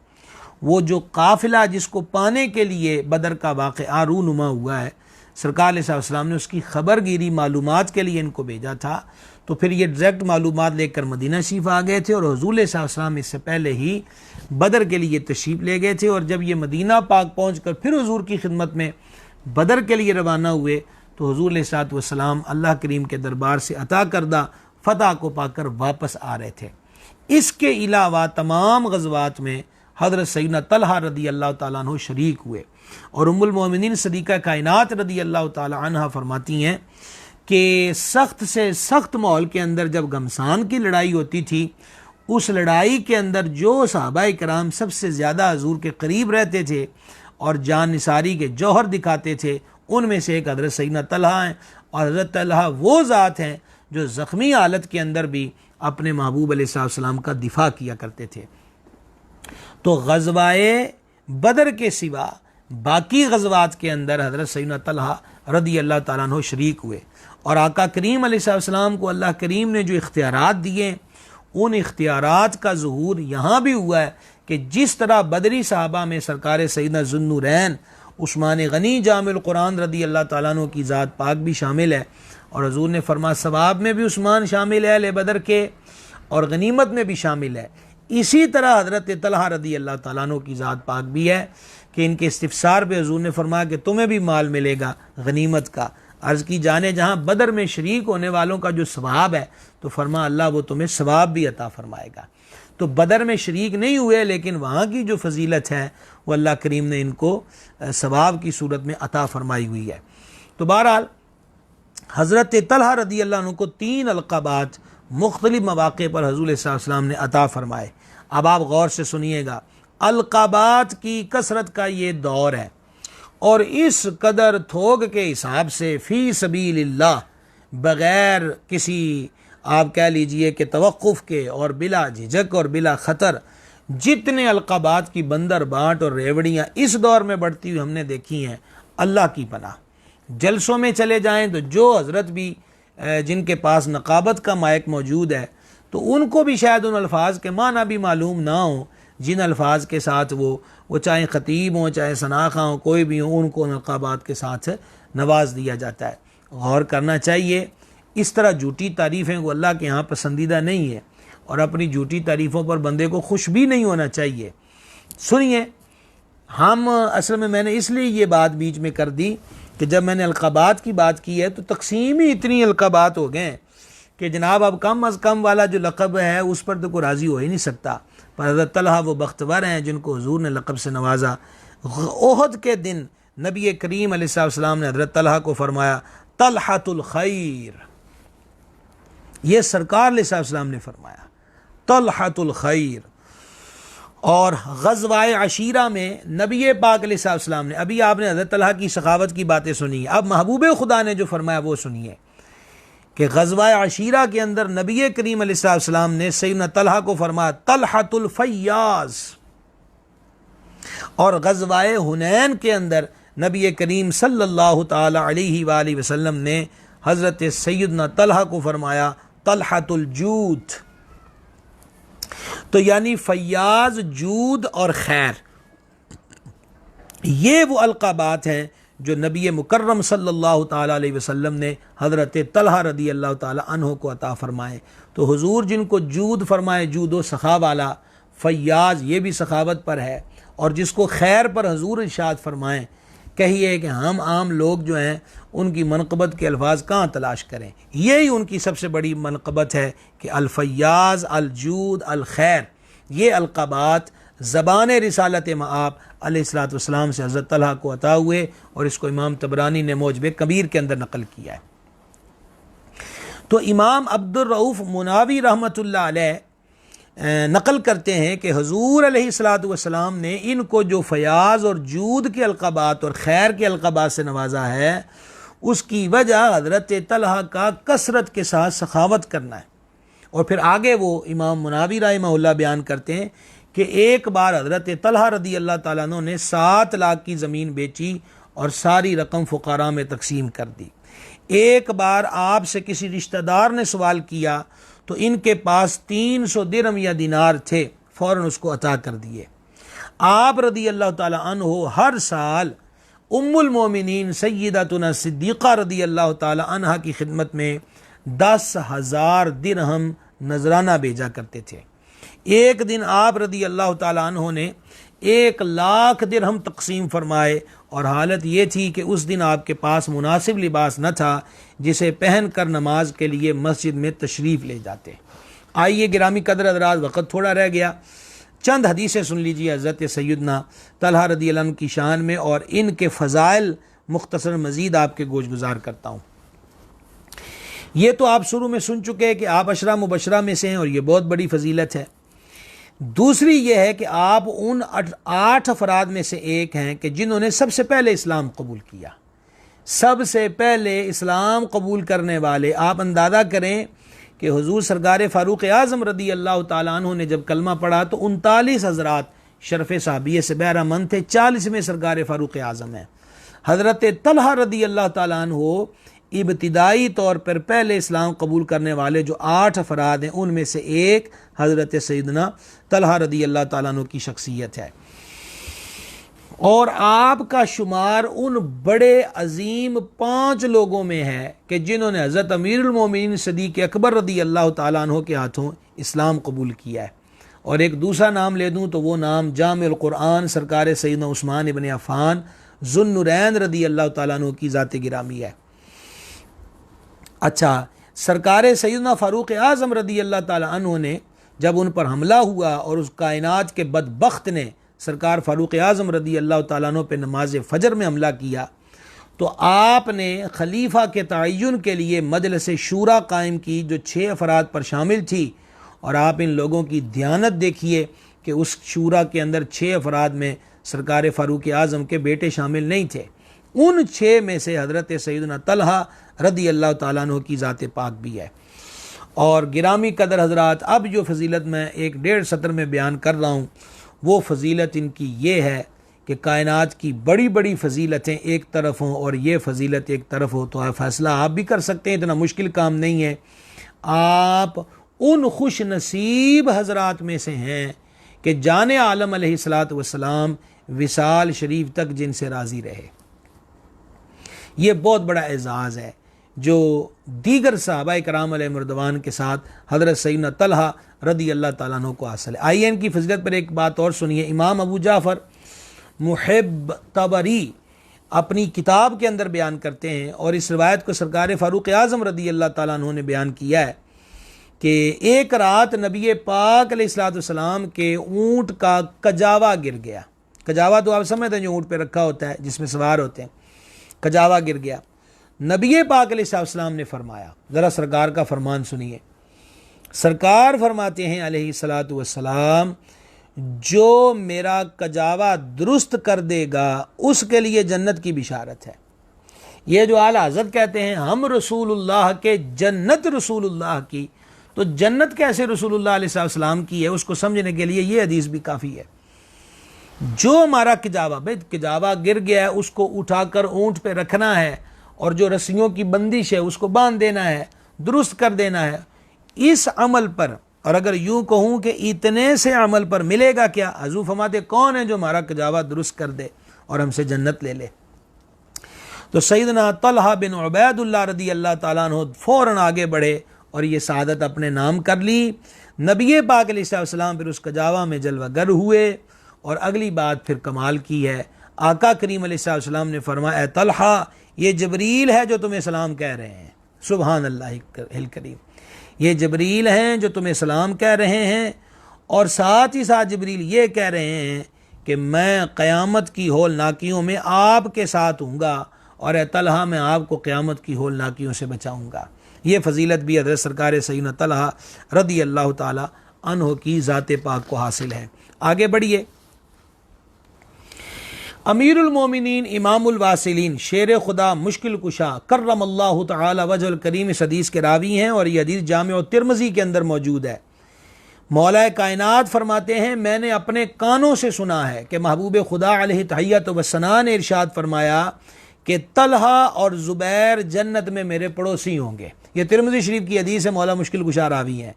वो जो काफ़िला जिसको पाने के लिए बदर का वाक़या रूनुमा हुआ है, सरकार अलैहिस्सलाम ने उसकी ख़बरगिरी मालूमात के लिए इनको भेजा था। तो फिर ये डायरेक्ट मालूमात लेकर मदीना शरीफ आ गए थे, और हुज़ूर अलैहिस्सलाम इससे पहले ही बदर के लिए तशरीफ़ ले गए थे। और जब ये मदीना पाक पहुँच कर फिर हुज़ूर की खिदमत में बदर के लिए रवाना हुए तो हुज़ूर अलैहिस्सलाम अल्लाह करीम के दरबार से अता करदा फ़तह को पाकर वापस आ रहे थे। इसके अलावा तमाम ग़ज़वात में हज़रत सैयदना तलहा रदी अल्लाह ताला अन्हु शरीक हुए, और उम्मुल मोमिनीन सदीक़ा कायनात रदी अल्लाह ताला अन्हा फरमाती हैं कि सख्त से सख्त माहौल के अंदर जब घमसान की लड़ाई होती थी, उस लड़ाई के अंदर जो सहाबाए किराम सबसे ज़्यादा हुज़ूर के करीब रहते थे और जान निसारी के जौहर दिखाते थे, उनमें से एक हज़रत सैयदना तलहा हैं। और हज़रत तलहा वो ज़ात हैं जो ज़ख्मी हालत के अंदर भी अपने महबूब अलैहिस्सलाम का दिफा किया करते थे। तो ग़ज़वाए बदर के सिवा बाकी ग़ज़वात के अंदर हज़रत सैयदना तलहा रदी अल्लाह ताला अन्हु शरीक हुए, और आका करीम अलैहिस्सलाम को अल्लाह करीम ने जो इख्तियारात दिए, उन इख्तियारात का ज़ुहूर यहाँ भी हुआ है कि जिस तरह बदरी सहाबा में सरकार सैयदना ज़ुन्नुरैन उस्मान गनी जामिल कुरान रदी अल्लाह ताला अन्हु की ज़ात पाक भी शामिल है, और हुज़ूर ने फरमा सवाब में भी उस्मान शामिल है अहले बदर के, और गनीमत में भी शामिल है। इसी तरह हज़रत तलहा रदी अल्लाह ताला अन्हु की ज़ात पाक भी है कि इनके इस्तिफ़सार पे हुज़ूर ने फरमाया कि तुम्हें भी माल मिलेगा गनीमत का। अर्ज़ की जाने जहाँ बदर में शरीक होने वालों का जो सवाब है, तो फरमा अल्लाह वो तुम्हें सवाब भी अता फरमाएगा। तो बदर में शरीक नहीं हुए, लेकिन वहाँ की जो फजीलत है वो अल्लाह करीम ने इनको सवाब की सूरत में अता फरमाई हुई है। तो बहरहाल हज़रत तलहा रदी अल्लाह अन्हु को 3 अलक़ाबात मुख्तलिफ मवाक़े पर हुज़ूर अलैहिस्सलाम ने अता फरमाए। अब आप गौर से सुनिएगा, अलक़ाबात की कसरत का ये दौर है, और इस कदर थोक के हिसाब से फ़ी सबीलिल्लाह बग़ैर किसी आप कह लीजिए कि तवक़्क़ुफ़ के और बिला झिझक और बिला ख़तर जितने अलक़ाबात की बंदर बाट और रेवड़ियाँ इस दौर में बढ़ती हुई हमने देखी हैं, अल्लाह की पनाह। जलसों में चले जाएं तो जो हज़रत भी जिनके पास नकाबत का मायक मौजूद है, तो उनको भी शायद उन अल्फाज के माना भी मालूम ना हो जिन अल्फाज के साथ वो चाहे ख़तीब हों चाहे सनाखा हों, कोई भी हो, उनको नकाबात के साथ नवाज दिया जाता है। गौर करना चाहिए, इस तरह झूठी तारीफ़ें वो अल्लाह के यहाँ पसंदीदा नहीं है, और अपनी झूठी तारीफ़ों पर बंदे को खुश भी नहीं होना चाहिए। सुनिए, हम असल में मैंने इसलिए ये बात बीच में कर दी कि जब मैंने अलक़ाबात की बात की है तो तकसीम ही इतनी अलक़ाबात हो गए कि जनाब अब कम अज़ कम वाला जो लक़ब है उस पर तो कोई राज़ी हो ही नहीं सकता। पर हज़रत तलहा वो बख्तवर हैं जिनको हुज़ूर ने लक़ब से नवाजा। ओहद के दिन नबी करीम अलैहिस्सलाम ने हज़रत तलहा को फरमाया तलहतुल खैर, ये सरकार अलैहिस्सलाम ने फरमाया तलहतुल खैर। और ग़ज़वाए अशीरा में नबी पाक अलैहिस्सलाम ने, अभी आपने हज़रत तलहा की सखावत की बातें सुनी, अब महबूब खुदा ने जो फरमाया वो सुनिए कि ग़ज़वाए अशीरा के अंदर नबी करीम अलैहिस्सलाम ने सैयदना तलहा को फरमाया तलहतुल फ़य्याज़, और ग़ज़वाए हुनैन के अंदर नबी करीम सल्लल्लाहु ताला अलैहि वालैहि वसल्लम ने हज़रत सैयदना तलहा को फरमाया तलहतुल जूद। तो यानी फ़य्याज़, जूद और खैर, ये वो अलक़ाबात हैं जो नबी मुकर्रम सल्लल्लाहु ताला अलैहि वसल्लम ने हज़रत तलहा रदी अल्लाह ताला अन्हु को अता फ़रमाए। तो हुज़ूर जिनको जूद फ़रमाए, जूद व सखा वाला, फ़य्याज़ ये भी सखावत पर है, और जिसको खैर पर हुज़ूर इरशाद फ़रमाएँ कहिए कि हम आम लोग जो हैं उनकी मनक़बत के अल्फाज कहाँ तलाश करें। यही उनकी सबसे बड़ी मनक़बत है कि अल-फय्याज़, अल-जूद, अल-खैर, ये अलक़ाबात ज़बान रिसालत मआब अलैहिस्सलातु वस्सलाम से हज़रत तलहा को अता हुए, और इसको इमाम तबरानी ने मौजब कबीर के अंदर नकल किया है। तो इमाम अब्दुर रऊफ़ मुनावी रहमतुल्लाह अलैह नकल करते हैं कि हुज़ूर अलैहिस्सलातु वस्सलाम ने इनको जो फयाज़ और जूद के अलक़ाबात और खैर के अलक़ाबात से नवाजा है, उसकी वजह हज़रत तलहा का कसरत के साथ सखावत करना है। और फिर आगे वो इमाम मुनावी रहमहुल्लाह बयान करते हैं कि एक बार हज़रत तलहा रदी अल्लाह ताला अन्हु ने 7 लाख की ज़मीन बेची और सारी रकम फ़ुक़ारा में तकसीम कर दी। एक बार आपसे किसी रिश्तेदार ने सवाल किया तो इनके पास 300 दिरहम या दिनार थे, फ़ौरन उसको अता कर दिए। आप रदी अल्लाह ताला अन्हु हर साल उम्मुल मोमिनीन सय्यदतुना सिद्दीक़ा रदी अल्लाह ताला अन्हा की खिदमत में 10,000 दिरहम नजराना भेजा करते थे। एक दिन आप रदी अल्लाह ताला अन्हु ने 1 लाख दिरहम तकसीम फरमाए, और हालत ये थी कि उस दिन आपके पास मुनासिब लिबास न था जिसे पहन कर नमाज के लिए मस्जिद में तशरीफ़ ले जाते। आइए गिरामी कदर हज़रात, वक़्त थोड़ा रह गया, चंद हदीसें सुन लीजिए हज़रत सैयदना तलहा रदी अल्लाह अन्हु की शान में, और इनके फ़ज़ाइल मुख्तसर मज़ीद आपके गोश गुजार करता हूँ। ये तो आप शुरू में सुन चुके हैं कि आप अशरा मुबशरा में से हैं, और ये बहुत बड़ी फजीलत है। दूसरी ये है कि आप उन 8 अफराद में से एक हैं कि जिन्होंने सबसे पहले इस्लाम कबूल किया। सबसे पहले इस्लाम कबूल करने वाले, आप अंदाज़ा करें कि हुजूर सरकार फ़ारूक आज़म रदी अल्लाह ताला अन्हु ने जब कलमा पढ़ा तो 39 हज़रात शरफ़ साहबियत से बहरामंद थे, 40वें सरकार फ़ारूक आज़म हैं। हज़रत तलहा रदी अल्लाह ताला अन्हु इब्तिदाई तौर पर पहले इस्लाम कबूल करने वाले जो 8 अफराद हैं, उनमें से एक हज़रत सैयदना तलहा रदी अल्लाह ताला अन्हु की शख्सियत है। और आपका शुमार उन बड़े अजीम 5 लोगों में है कि जिन्होंने हज़रत अमीरुल मोमिनीन सिद्दीक़ अकबर रदी अल्लाह ताला अन्हु के हाथों इस्लाम कबूल किया है। और एक दूसरा नाम ले दूँ तो वो नाम जामिउल कुरान सरकार सैयदना उस्मान इब्न अफ़्फ़ान ज़ुन्नुरैन रदी अल्लाह ताला अन्हु की ज़ात गिरामी है। अच्छा, सरकार सैयदना फ़ारूक आज़म रदी अल्लाह ताला अन्हु ने जब उन पर हमला हुआ और उस कायनात के बदबख्त ने सरकार फ़ारूक आज़म रदी अल्लाह ताला अन्हु पे नमाज फ़जर में हमला किया, तो आपने खलीफा के तयन के लिए मजलिस शूरा कायम की जो 6 अफराद पर शामिल थी। और आप इन लोगों की दयानत देखिए कि उस शूरा के अंदर 6 अफराद में सरकार फ़ारूक आज़म के बेटे शामिल नहीं थे। उन 6 में से हज़रत सैयदना तलहा रदी अल्लाह ताला अन्हु की ज़ात पाक भी है। और गिरामी कदर हज़रात, अब जो फजीलत मैं 1-1.5 सत्र में बयान कर रहा हूँ, वो फजीलत इनकी ये है कि कायनात की बड़ी बड़ी फजीलतें एक तरफ हों और ये फजीलत एक तरफ हो, तो आप फैसला आप भी कर सकते हैं, इतना मुश्किल काम नहीं है। आप उन खुश नसीब हज़रात में से हैं कि जाने आलम अलैहिस्सलातु वस्सलाम विसाल शरीफ तक जिनसे राज़ी रहे। ये बहुत बड़ा एजाज़ है जो दीगर सहाबा कराम अलैहिर्रिज़वान के साथ हज़रत सैयदना तलहा रदी अल्लाह ताला अन्हु को हासिल है। आइए इनकी फजीलत पर एक बात और सुनिए। इमाम अबू जाफ़र मुहिब तबरी अपनी किताब के अंदर बयान करते हैं, और इस रिवायत को सरकार फ़ारूक आज़म रदी अल्लाह ताला अन्हु ने बयान किया है कि एक रात नबी पाक अलैहिस्सलाम के ऊँट का कजावा गिर गया। कजावा तो आप समझते हैं जो ऊँट पर रखा होता है जिसमें सवार होते हैं। कजावा गिर गया। नबी पाक अलैहिस्सलाम ने फरमाया, ज़रा सरकार का फरमान सुनिए। सरकार फरमाते हैं अलैहिस्सलातु वस्सलाम, जो मेरा कजावा दुरुस्त कर देगा उसके लिए जन्नत की बिशारत है। ये जो आला हज़रत कहते हैं हम रसूलुल्लाह के, जन्नत रसूलुल्लाह की, तो जन्नत कैसे रसूलुल्लाह अलैहिस्सलाम की है, उसको समझने के लिए ये हदीस भी काफ़ी है। जो हमारा कजावा, भाई कजावा गिर गया है उसको उठाकर ऊँट पे रखना है, और जो रस्सियों की बंदिश है उसको बांध देना है, दुरुस्त कर देना है। इस अमल पर, और अगर यूं कहूं कि इतने से अमल पर मिलेगा क्या, हज़ूर फरमाते कौन है जो हमारा कजावा दुरुस्त कर दे और हमसे जन्नत ले ले। तो सैयदना तलहा बिन उबैदुल्लाह रदी अल्लाह ताला अन्हु फ़ौरन आगे बढ़े और ये शहादत अपने नाम कर ली। नबी पाक अलैहिस्सलाम फिर उस कजावा में जलवागर हुए, और अगली बात फिर कमाल की है, आका करीम अलैहिस्सलाम ने फरमाया, तलहा ये जबरील है जो तुम्हें सलाम कह रहे हैं। सुबहान अल्लाह करीम, ये जबरील हैं जो तुम्हें सलाम कह रहे हैं, और साथ ही साथ जबरील ये कह रहे हैं कि मैं क़यामत की होलनाकियों में आपके साथ हूँगा, और ए तलहा मैं आपको क़यामत की होलनाकियों से बचाऊँगा। ये फ़जीलत भी हज़रत सरकार सैयदना तलहा रदी अल्लाह ताला अन्हो की ज़ात पाक को हासिल है। आगे बढ़िए। अमीरुल मोमिनीन इमामुल वासिलीन शेर खुदा मुश्किल कुशा कर्रमल्लाहु तआला वजहुल करीम इस हदीस के रावी हैं, और ये हदीस जामे तिर्मिज़ी के अंदर मौजूद है। मौला कायनात फरमाते हैं, मैंने अपने कानों से सुना है कि महबूब खुदा अलैहि तहियत व सना ने इरशाद फरमाया कि तलहा और ज़ुबैर जन्नत में मेरे पड़ोसी होंगे। ये तिर्मिज़ी शरीफ की हदीस है, मौला मुश्किल कुशा रावी हैं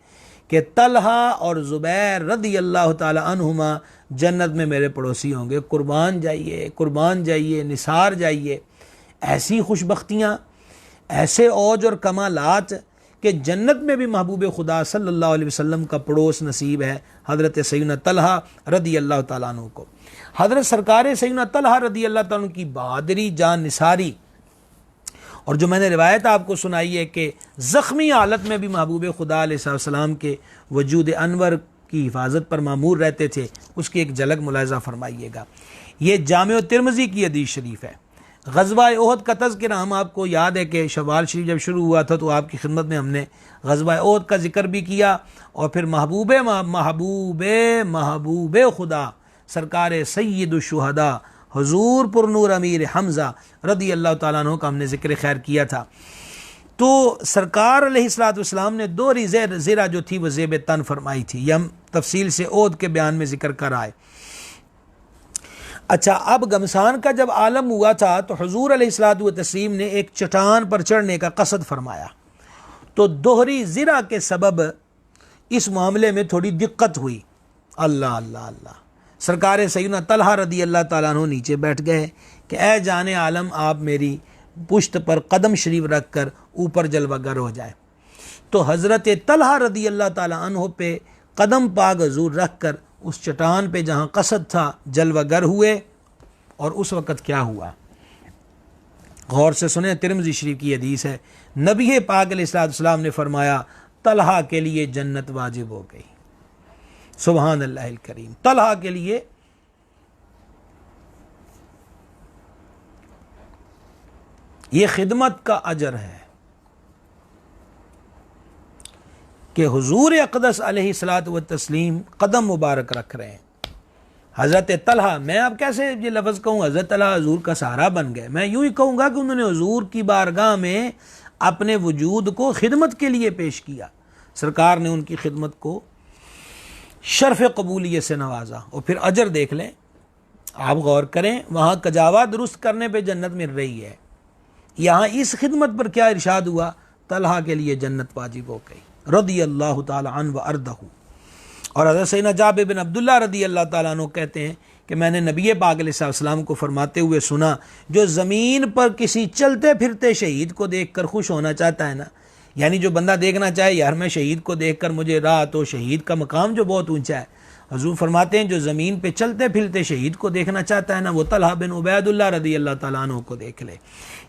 कि तलहा और ज़ुबैर रदी अल्लाह ताला अन्हुमा जन्नत में मेरे पड़ोसी होंगे। कुर्बान जाइए, निसार जाइए। ऐसी खुशबख्तियाँ, ऐसे औज और कमालात कि जन्नत में भी महबूब खुदा सल्लल्लाहु अलैहि वसल्लम का पड़ोस नसीब है हज़रत सैयदना तलहा रदी अल्लाह ताला अन्हु को। हज़रत सरकार सैयदना तलहा रदी अल्लाह ताला अन्हु की बहादुरी, जान निसारी, और जो मैंने रिवायत आपको सुनाई है कि ज़ख्मी हालत में भी महबूब खुदा अलैहिस्सलाम के वजूद अनवर की हिफाजत पर मामूर रहते थे, उसकी एक झलक मुलाहिज़ा फरमाइएगा। ये जामे तिर्मिज़ी की हदीस शरीफ है। ग़ज़वा ओहद का तज़किरा हम आपको याद है कि शवाल शरीफ जब शुरू हुआ था तो आपकी खिदमत में हमने ग़ज़वा ओहद का जिक्र भी किया, और फिर महबूब खुदा सरकार सय्यदुश्शुहदा हुज़ूर पुरनूर अमीर हमज़ा रदी अल्लाह ताला अन्हु का हमने ज़िक्र खैर किया था। तो सरकार अलैहिस्सलातु वस्सलाम ने 2 ज़िरा जो थी वह ज़ेब तन फरमाई थी। यह हम तफसील से ओहद के बयान में ज़िक्र कर आए। अच्छा, अब गमसान का जब आलम हुआ था तो हुज़ूर अलैहिस्सलातु वस्सलाम ने एक चट्टान पर चढ़ने का कसद फरमाया, तो दोहरी ज़िरा के सबब इस मामले में थोड़ी दिक्कत हुई। अल्लाह अल्लाह अल्लाह। सरकार सैयदना तलहा रदी अल्लाह ताला अन्हु नीचे बैठ गए कि ए जाने आलम, आप मेरी पुश्त पर कदम शरीफ रख कर ऊपर जलवागर हो जाए। तो हज़रत तलहा रदी अल्लाह ताला अन्हु पे कदम पाक हजूर रख कर उस चट्टान पे जहाँ कसद था जलवागर हुए। और उस वक़्त क्या हुआ, गौर से सुने। तिर्मिज़ी शरीफ की हदीस है, नबी पाक अलैहिस्सलाम ने फरमाया, तलहा के लिए जन्नत वाजिब हो गई। सुबहान अल्लाहिल करीम। तलहा के लिए ये खिदमत का अजर है कि हुजूर अक़दस अलैहिस्सलातु व तस्लीम कदम मुबारक रख रहे हैं। हज़रत तलहा, मैं अब कैसे ये लफ्ज़ कहूँ, हज़रत तलहा हुजूर का सहारा बन गए। मैं यूँ ही कहूँगा कि उन्होंने हुजूर की बारगाह में अपने वजूद को खिदमत के लिए पेश किया। सरकार ने उनकी खिदमत को शर्फ़ कबूलियत से नवाजा। और फिर अजर देख लें, आप गौर करें, वहाँ कजावा दुरुस्त करने पे जन्नत मिल रही है, यहाँ इस खिदमत पर क्या इरशाद हुआ, तलहा के लिए जन्नत वाजिब हो गई रदी अल्लाह ताला अन्हु व अर्दहु। और हज़रत सैयदना जाबिर बिन अब्दुल्लाह रदी अल्लाह ताला अन्हु कहते हैं कि मैंने नबी पाक अलैहिस्सलाम को फरमाते हुए सुना, जो ज़मीन पर किसी चलते फिरते शहीद को देख कर खुश होना चाहता है ना, यानी जो बंदा देखना चाहे यार मैं शहीद को देखकर मुझे राह, तो शहीद का मकाम जो बहुत ऊंचा है, हुजूर फरमाते हैं जो ज़मीन पे चलते फिरते शहीद को देखना चाहता है ना, वो तलहा बिन उबैदुल्लाह रदी अल्लाह ताला अन्हु को देख ले।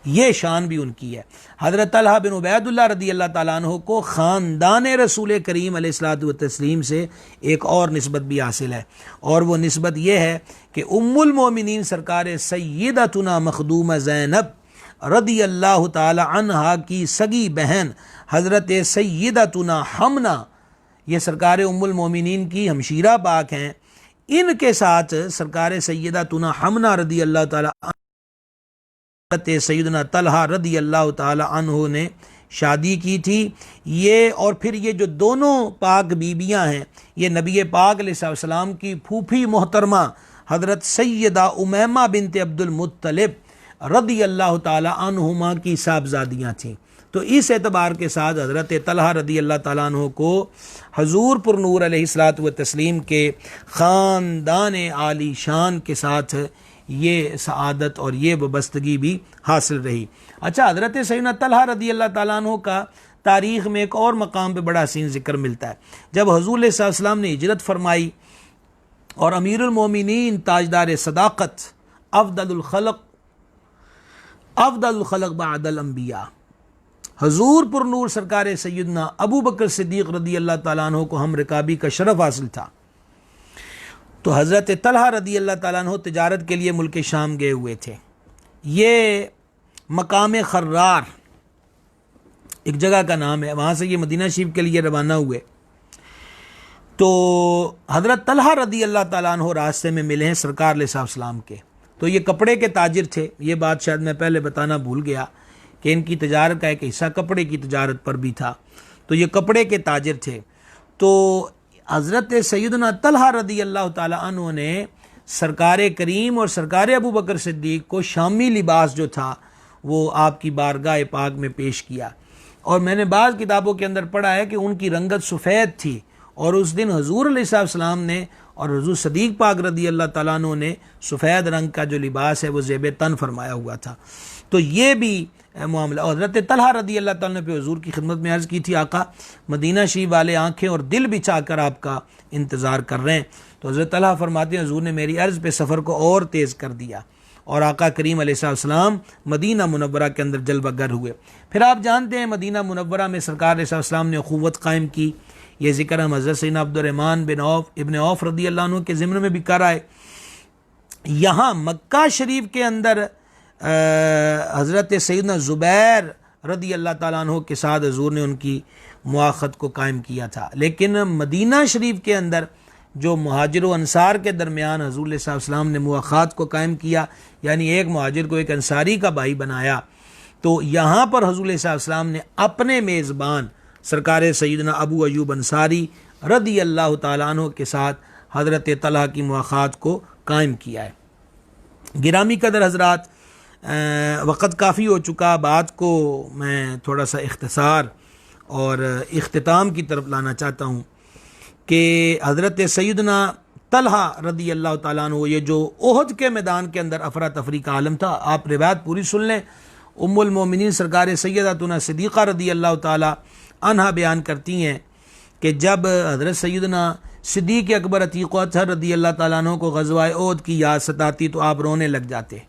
ये शान भी उनकी है। हज़रत तलहा बिन उबैदुल्लाह रदी अल्लाह ताला अन्हु को ख़ानदान रसूल करीम अलैहिस्सलातु व तस्लीम से एक और निस्बत भी हासिल है, और वो निस्बत ये है कि उम्मुल मोमिनीन सरकार सय्यदतुना मखदूम ज़ैनब रदी अल्लाह ताला अन्हा की सगी बहन हज़रत सय्यदतुना हमना, ये सरकार उम्मुल मोमिनीन की हमशीरा पाक हैं, इनके साथ सरकार सय्यदतुना हमना रदी अल्लाह ताला हज़रत सैयदना तलहा रदी अल्लाह ताला अन्हु ने शादी की थी। ये और फिर ये जो दोनों पाक बीबियाँ हैं, ये नबी पाक अलैहिस्सलाम की फूफी मोहतरमा हज़रत सैयदा उमैमा बिनते अब्दुल मुत्तलिब रदी अल्लाह ताला अन्हुमा की साहबजादियाँ थीं। तो इस एतबार के साथ हज़रत तलहा रदी अल्लाह ताला अन्हु को हजूर पुरनूर अलैहिस्सलातु व तस्लीम के ख़ानदान आली शान के साथ ये सआदत और ये वबस्तगी भी हासिल रही। अच्छा, हज़रत सैयदना तलहा रदी अल्लाह ताला अन्हु का तारीख़ में एक और मकाम पे बड़ा हसीन ज़िक्र मिलता है। जब हुज़ूर सल्लल्लाहु अलैहि वसल्लम ने हिजरत फरमाई और अमीरुल मोमिनीन ताजदार सदाक़त अफ़दलुल खलक़ बअदल अंबिया। हजूर पुरनूर सरकार सैयदना अबू बकर सिद्दीक़ रदी अल्लाह ताला अन्हु को हम रिकाबी का शरफ़ हासिल था। तो हज़रत तलहा रदी अल्लाह ताला अन्हु तिजारत के लिए मुल्क शाम गए हुए थे। ये मकाम खर्रार एक जगह का नाम है, वहाँ से ये मदीना शरीफ के लिए रवाना हुए। तो हज़रत तलहा रदी अल्लाह ताला अन्हु रास्ते में मिले हैं सरकार अलैहिस्सलाम के। तो ये कपड़े के ताजिर थे, ये बात शायद मैं पहले बताना भूल गया कि इनकी तजारत का एक हिस्सा कपड़े की तजारत पर भी था। तो ये कपड़े के ताजिर थे। तो हज़रत सैयदना तलहा रदी अल्लाह ताला अन्हु ने सरकार करीम और सरकार अबू बकर सिद्दीक़ को शामी लिबास जो था वो आपकी बारगाह पाक में पेश किया। और मैंने बाज़ किताबों के अंदर पढ़ा है कि उनकी रंगत सफ़ेद थी और उस दिन हुज़ूर अलैहिस्सलाम ने और हुज़ूर सदीक़ पाक रदी अल्लाह ताला अन्हु ने सफ़ेद रंग का जो लिबास है वो ज़ेब तन फरमाया हुआ था। तो ये भी मामला। हज़रत तलहा रदी अल्लाह ताला ने पे हुज़ूर की खिदमत में अर्ज़ की थी, आका मदीना शरीफ वाले आँखें और दिल बिछा कर आपका इंतज़ार कर रहे हैं। तो हज़रत तलहा फरमाते हैं हुज़ूर ने मेरी अर्ज़ पे सफ़र को और तेज़ कर दिया और आका करीम अलैहिस्सलाम मदीना मुनव्वरा के अंदर जलवागर हुए। फिर आप जानते हैं मदीना मुनव्वरा में सरकार अलैहिस्सलाम ने अख़ुवत कायम की। ये ज़िक्र हम हज़रत सैयदना अब्दुर्रहमान बिन औफ इब्न औफ रदी अल्लाह अन्हु के ज़िम्न में भी कर आए। यहाँ मक्का शरीफ के अंदर हज़रत सैयदना ज़ुबैर रदी अल्लाह ताला अन्हु के साथ हुज़ूर ने उनकी मुआख़त को कायम किया था। लेकिन मदीना शरीफ के अंदर जो मुहाजिर व अंसार के दरमियान हुज़ूर सल्लल्लाहु अलैहि वसल्लम ने मुआख़ात को कायम किया, यानी एक मुहाजिर को एक अंसारी का भाई बनाया। तो यहाँ पर हुज़ूर सल्लल्लाहु अलैहि वसल्लम ने अपने मेज़बान सरकार सैयदना अबू अयूब अंसारी रदी अल्लाह ताला अन्हु के साथ हज़रत तलहा की मुआख़ात को कायम किया है। गिरामी कदर हज़रात, वक़्त काफ़ी हो चुका, बात को मैं थोड़ा सा इख्तिसार और इख्तिताम की तरफ लाना चाहता हूँ कि हज़रत सैयदना तलहा रदी अल्लाह ताला अन्हु, ये जो ओहद के मैदान के अंदर अफरा तफरी का आलम था, आप रिवायत पूरी सुन लें। उम्मुल मोमिनीन सरकार सैयदतुना सिद्दीक़ा रदी अल्लाह ताला अन्हा बयान करती हैं कि जब हज़रत सैयदना सिद्दीक़ अकबर अतीक़ अतहर रदी अल्लाह ताला अन्हु को ग़ज़वा ओहद की याद सताती तो आप रोने लग जाते।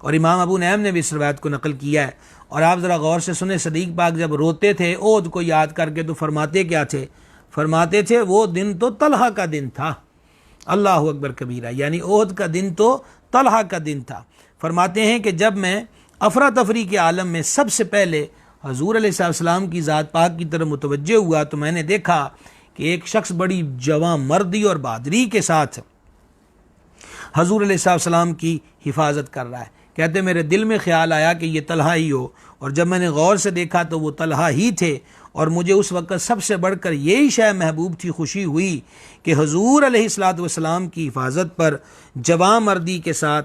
और इमाम अबू नैम ने भी इस रवायत को नकल किया है। और आप ज़रा गौर से सुने, सदीक़ पाक जब रोते थे ओहद को याद करके तो फरमाते क्या थे? फरमाते थे वो दिन तो तलहा का दिन था। अल्लाह अकबर कबीरा, यानी ओहद का दिन तो तलहा का दिन था। फरमाते हैं कि जब मैं अफरा तफरी के आलम में सबसे पहले हजूर अलैहिस्सलाम की ज़ात पाक की तरफ मुतवज्जे हुआ तो मैंने देखा कि एक शख्स बड़ी जवां मर्दी और बहादुरी के साथ हजूर अलैहिस्सलाम की हिफाजत कर रहा है। कहते मेरे दिल में ख्याल आया कि ये तलहा ही हो, और जब मैंने गौर से देखा तो वो तलहा ही थे। और मुझे उस वक़्त सबसे बढ़कर यही शय महबूब थी, खुशी हुई कि हजूर अलैहिस्सलाम की हिफाजत पर जवां मर्दी के साथ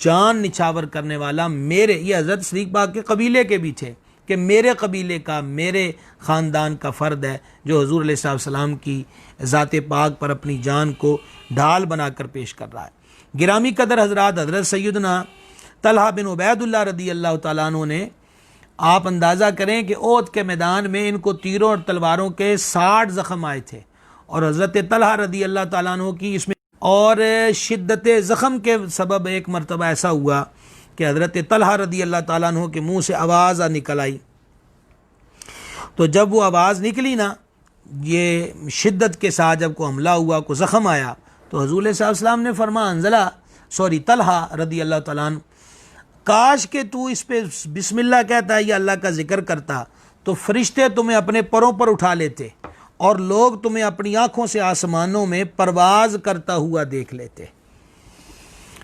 जान निछावर करने वाला मेरे, ये हज़रत सदीक़ पाक के कबीले के भी थे कि मेरे कबीले का, मेरे ख़ानदान का फ़र्द है जो हजूर अलैहिस्सलाम की ज़ात पाक पर अपनी जान को ढाल बनाकर पेश कर रहा है। गिरामी कदर हज़रात, हज़रत सैयदना तलहा बिन उबैदुल्लाह रदी अल्लाह ताला अन्हु ने, आप अंदाज़ा करें कि ओहद के मैदान में इनको तीरों और तलवारों के 60 ज़ख्म आए थे। और हज़रत तलहा रदी अल्लाह ताला अन्हु की इसमें और शिद्दत ज़ख्म के सबब एक मरतबा ऐसा हुआ कि हज़रत तलहा रदी अल्लाह ताला अन्हु के मुँह से आवाज़ निकल आई। तो जब वो आवाज़ निकली ना, ये शिद्दत के साथ जब को हमला हुआ, को ज़ख्म आया, तो हुज़ूर सल्लल्लाहु ने फरमाया तलहा रदी अल्लाह ताला अन्हु, काश के तू इस पे बिस्मिल्लाह कहता या अल्लाह का जिक्र करता तो फरिश्ते तुम्हें अपने परों पर उठा लेते और लोग तुम्हें अपनी आंखों से आसमानों में परवाज करता हुआ देख लेते।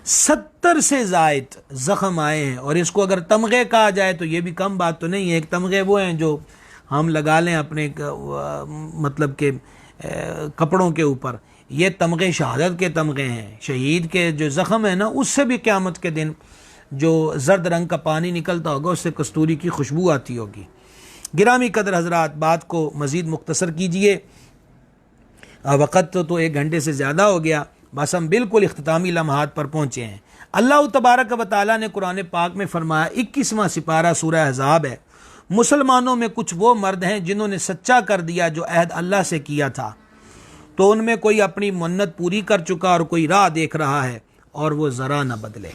70 से ज़ायद ज़ख्म आए हैं। और इसको अगर तमगे कहा जाए तो ये भी कम बात तो नहीं है। एक तमगे वो हैं जो हम लगा लें अपने मतलब के कपड़ों के ऊपर, ये तमगे शहादत के तमगे हैं। शहीद के जो ज़ख्म है ना, उससे भी क़यामत के दिन जो जर्द रंग का पानी निकलता होगा उससे कस्तूरी की खुशबू आती होगी। गिरामी कदर हज़रात, बात को मज़ीद मुख्तसर कीजिए, वक़्त तो 1 घंटे से ज़्यादा हो गया, बस हम बिल्कुल इख्तितामी लम्हात पर पहुँचे हैं। अल्लाह तबारक व तआला ने कुरान पाक में फरमाया, 21वां सिपारा सूरह अहज़ाब है, मुसलमानों में कुछ वो मर्द हैं जिन्होंने सच्चा कर दिया जो अहद अल्लाह से किया था, तो उनमें कोई अपनी मन्नत पूरी कर चुका और कोई राह देख रहा है और वो ज़रा न बदले।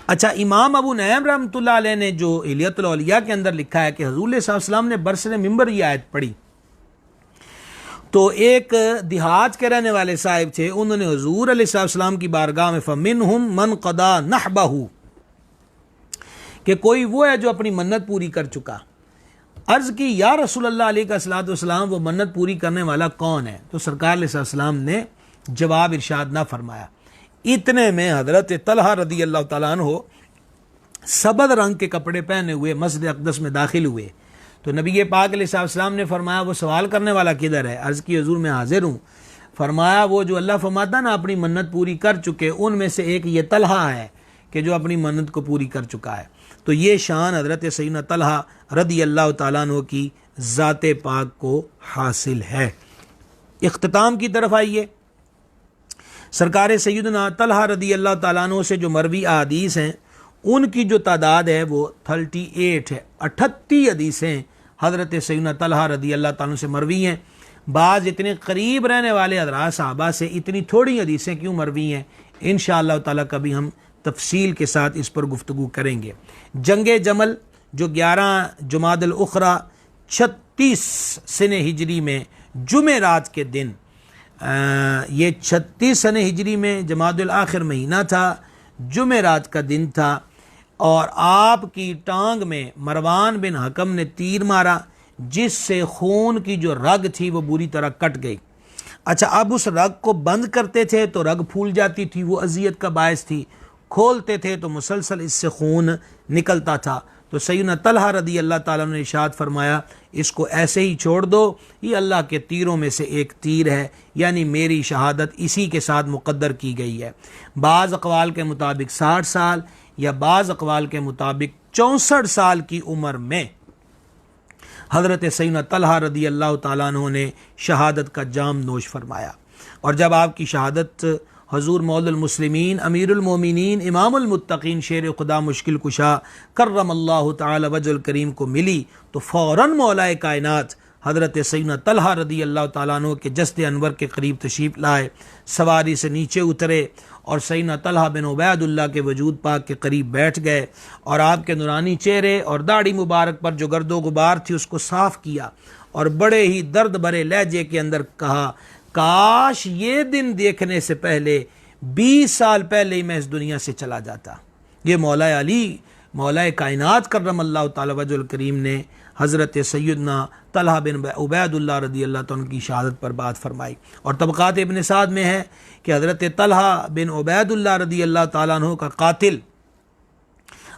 अच्छा, इमाम अबू नईम रहमतुल्लाह अलैह ने जो हिलियतुल औलिया के अंदर लिखा है कि हुज़ूर सल्लल्लाहु अलैहि वसल्लम ने बरसर मिंबर ये आयत पढ़ी, तो एक देहात के रहने वाले साहिब थे, उन्होंने हुज़ूर अलैहि सल्लम की बारगाह में फमिनहुम मन क़दा नहबहू, कि कोई वो है जो अपनी मन्नत पूरी कर चुका। अर्ज़ की या रसूलल्लाह अलैहिस्सलाम वो मन्नत पूरी करने वाला कौन है? तो सरकार अलैहिस्सलाम ने जवाब इरशाद ना फरमाया। इतने में हज़रत तलहा रदी अल्लाह तआला अन्हु सबद रंग के कपड़े पहने हुए मस्जिद अक़दस में दाखिल हुए। तो नबी पाक अलैहिस्सलाम ने फरमाया वो सवाल करने वाला किधर है? अर्ज़ की हुज़ूर मैं हाजिर हूँ। फरमाया वो जो अल्लाह फरमाता ना अपनी मन्नत पूरी कर चुके, उनमें से एक ये तलहा है कि जो अपनी मन्नत को पूरी कर चुका है। तो ये शान हज़रत सैयदना तलहा रदी अल्लाह तआला अन्हु की ज़ाते पाक को हासिल है। इख्तिताम की तरफ आइए। सरकार सैयदना तलहा रदी अल्लाह तआला अन्हु से जो मरवी अहादीस हैं उनकी जो तादाद है वो 38 है। 38 हदीसें हज़रत सैयदना तलहा रदी अल्लाह तआला अन्हु से मरवी हैं। बाज़ इतने करीब रहने वाले हज़रात सहाबा से इतनी थोड़ी हदीसें क्यों मरवी हैं, इंशाअल्लाह ताला कभी हम तफसील के साथ इस पर गुफ्तगू करेंगे। जंगे जमल जो 11 जुमादुल उखरा 36 सने हिजरी में जुमे रात के दिन, ये 36 सने हिजरी में जमादुल आखिर महीना था, जुमे रात का दिन था, और आपकी टांग में मरवान बिन हकम ने तीर मारा जिससे खून की जो रग थी वो बुरी तरह कट गई। अच्छा, अब उस रग को बंद करते थे तो रग फूल जाती थी, वो अजियत का बायस थी, खोलते थे तो मुसलसल इससे खून निकलता था। तो सैयदना तलहा रदी अल्लाह ताला ने इरशाद फरमाया इसको ऐसे ही छोड़ दो, ये अल्लाह के तीरों में से एक तीर है, यानी मेरी शहादत इसी के साथ मुक़द्दर की गई है। बाज़ अक़वाल के मुताबिक 60 साल या बाज़ अक़वाल के मुताबिक 64 साल की उम्र में हज़रत सैयदना तलहा रदी अल्लाह ताला अन्हु ने शहादत का जाम नोश फरमाया। और जब आपकी शहादत हज़ूर मौलुल मुस्लिमीन अमीरुल मोमिनीन इमामुल मुत्तकीन शेर खुदा मुश्किल कुशा कर्रमल्लाहु तआला वजहुल करीम को मिली तो फ़ौरन मौलाए कायनात हज़रत सैयदना तलहा रदी अल्लाह ताला अन्हु के जस्द अनवर के करीब तशरीफ़ लाए, सवारी से नीचे उतरे और सैयदना तलहा बिन उबैदुल्लाह के वजूद पाक के करीब बैठ गए और आपके नूरानी चेहरे और दाढ़ी मुबारक पर जो गर्दो गुबार थी उसको साफ़ किया और बड़े ही दर्द भरे लहजे के अंदर कहा, काश ये दिन देखने से पहले 20 साल पहले ही मैं इस दुनिया से चला जाता। ये मौला अली मौलाए कायनात कर्रमल्लाहु तआला वजहुल करीम ने हज़रत सैयदना तलहा बिन उबैदुल्लाह रदी अल्लाह तआला की शहादत पर बात फरमाई। और तबक़ात इब्न साद में है कि हज़रत तलहा बिन उबैदुल्लाह रदी अल्लाह तआला अन्हु का कातिल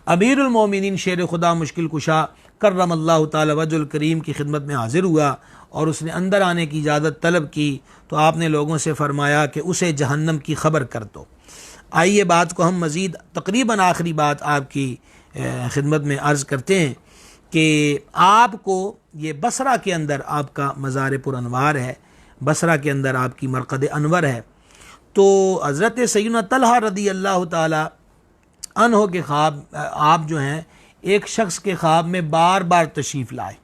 अमीरुल मोमिनीन शेर खुदा मुश्किल कुशा कर्रमल्लाहु तआला वजहुल करीम की खिदमत में हाजिर हुआ और उसने अंदर आने की इजाज़त तलब की तो आपने लोगों से फरमाया कि उसे जहन्नम की खबर कर दो। आइए बात को हम मज़ीद तकरीबन आखिरी बात आपकी खिदमत में अर्ज़ करते हैं कि आपको ये बसरा के अंदर आपका मज़ार पुरअनवार है, बसरा के अंदर आपकी मरक़द अनवर है। तो हज़रत सैयदना तलहा रदी अल्लाह ताला अन्हु के ख्वाब आप जो हैं एक शख्स के ख्वाब में बार बार तशरीफ़ लाए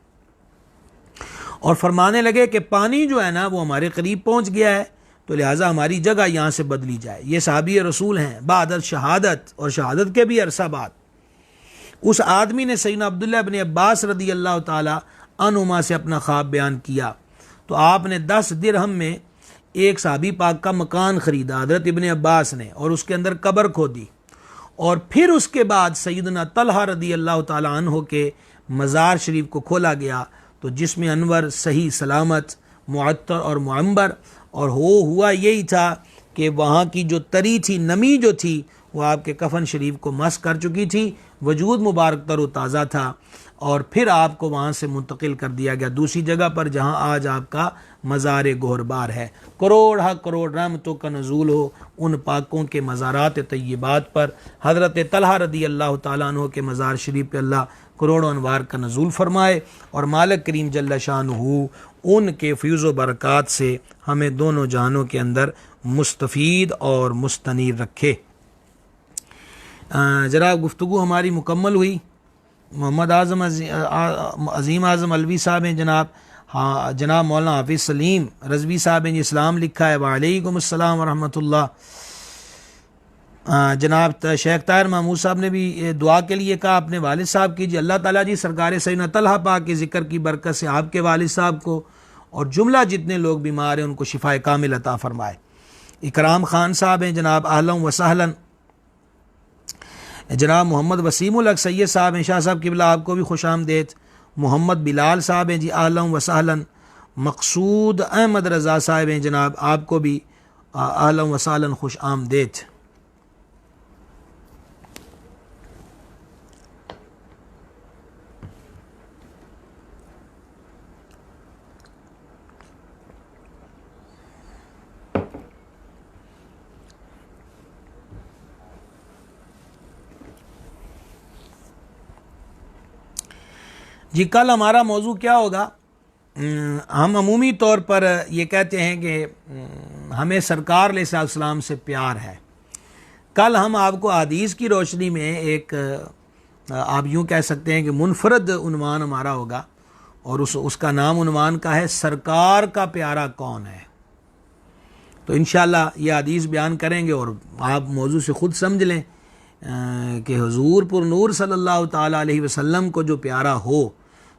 और फरमाने लगे कि पानी जो है ना वो हमारे करीब पहुँच गया है तो लिहाजा हमारी जगह यहाँ से बदली जाए। ये साहबी रसूल हैं बाद शहादत और शहादत के भी अरसा बाद। उस आदमी ने सैयदना अब्दुल्लाह इब्न अब्बास रदी अल्लाह ताला अन्हुमा से अपना ख्वाब बयान किया तो आपने 10 दिरहम में एक साहबी पाक का मकान ख़रीदा हज़रत इब्न अब्बास ने और उसके अंदर कब्र खोदी और फिर उसके बाद सैयदना तलहा रदी अल्लाह ताला अन्हु के मज़ार शरीफ को खोला गया तो जिसमें अनवर सही सलामत मुअत्तर और मुअम्बर और हुआ यही था कि वहाँ की जो तरी थी, नमी जो थी वो आपके कफन शरीफ को मस कर चुकी थी, वजूद मुबारक तर व ताज़ा था और फिर आपको वहाँ से मुंतकिल कर दिया गया दूसरी जगह पर जहाँ आज आपका मज़ार गोहरबार है। करोड़ हा करोड़ रहमतों का नज़ूल हो उन पाकों के मज़ारात तय्यबात पर। हज़रत तलहा रदी अल्लाह ताला अन्हु के मज़ार शरीफ पे अल्लाह करोड़ों अनवार का नज़ूल फरमाए और मालिक करीम जल्ल शानुहु उनके फ़ैज़ व बरक़ात से हमें दोनों जहानों के अंदर मुस्तफ़ीद और मुस्तनीर रखे। ज़रा गुफ्तगू हमारी मुकम्मल हुई। मोहम्मद आज़म अज़ीम आज़म अलवी साहब हैं जनाब, हाँ जनाब मौलाना हाफिज़ सलीम रज़वी साहब हैं, इस्लाम लिखा है वालेकुम अस्सलाम व रहमतुल्लाह। जनाब शेख ताहिर महमूद साहब ने भी दुआ के लिए कहा, अपने वालिद साहब की जी अल्लाह ताला जी सरकार सैयदना तलहा पाक के ज़िक्र की बरकत से आपके वालिद साहब को और जुमला जितने लोग बीमार हैं उनको शिफाए कामिल अता फरमाए। इकराम खान साहब हैं जनाब अहलन व सहलन। जनाब मोहम्मद वसीमुल हक सैयद साहब हैं, शाह साहब किबला आपको भी खुश आमदेद। मोहम्मद बिलाल साहब हैं जी अहलन व सहलन। मकसूद अहमद रज़ा साहब हैं जनाब आपको भी अहलन व सहलन खुश आमदेद। जी कल हमारा मौजू क्या होगा? हम अमूमी तौर पर ये कहते हैं कि हमें सरकार अलैहिस्सलाम से प्यार है। कल हम आपको हदीस की रोशनी में एक आप यूँ कह सकते हैं कि मुनफरद उन्वान हमारा होगा और उसका नाम उन्वान का है सरकार का प्यारा कौन है। तो इंशाअल्लाह ये हदीस बयान करेंगे और आप मौजू से ख़ुद समझ लें कि हुज़ूर पुर नूर सल्लल्लाहु ताला अलैहि वसल्लम को जो प्यारा हो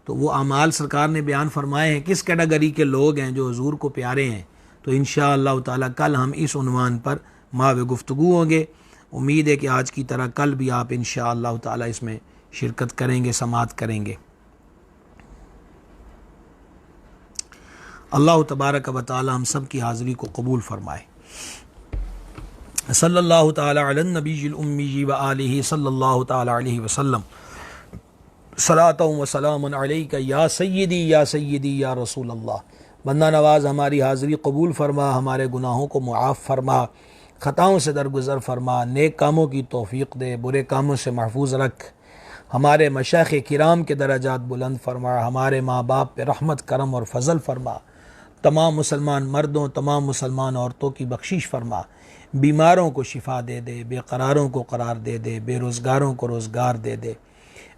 तो वो अमाल सरकार ने बयान फरमाए हैं किस कैटेगरी के लोग हैं जो हुज़ूर को प्यारे हैं। तो इंशाअल्लाह ताला कल हम इस उन्वान पर मावे गुफ्तगू होंगे। उम्मीद है कि आज की तरह कल भी आप इंशाअल्लाह ताला इसमें शिरकत करेंगे, समाअत करेंगे। अल्लाह तबारक व तआला हम सब की हाज़िरी को कबूल फरमाए। सल्लल्लाहु तआला अला नबील उम्मी व आलिहि सल्लल्लाहु तआला अलैहि वसल्लम। सलातुम व सलामुन अलैका या सय्यदी या रसूल अल्लाह। बंदा नवाज हमारी हाज़िरी कबूल फरमा, हमारे गुनाहों को मुआफ़ फरमा, ख़ताओं से दरगुज़र फरमा, नेक कामों की तौफ़ीक़ दे, बुरे कामों से महफूज रख, हमारे मशाइख़ किराम के दराजात बुलंद फरमा, हमारे माँ बाप पे रहमत करम और फ़ज़ल फरमा, तमाम मुसलमान मर्दों तमाम मुसलमान औरतों की बख्शिश फरमा, बीमारों को शिफा दे दे, बेकरारों को करार दे दे, बेरोज़गारों को रोज़गार दे दे,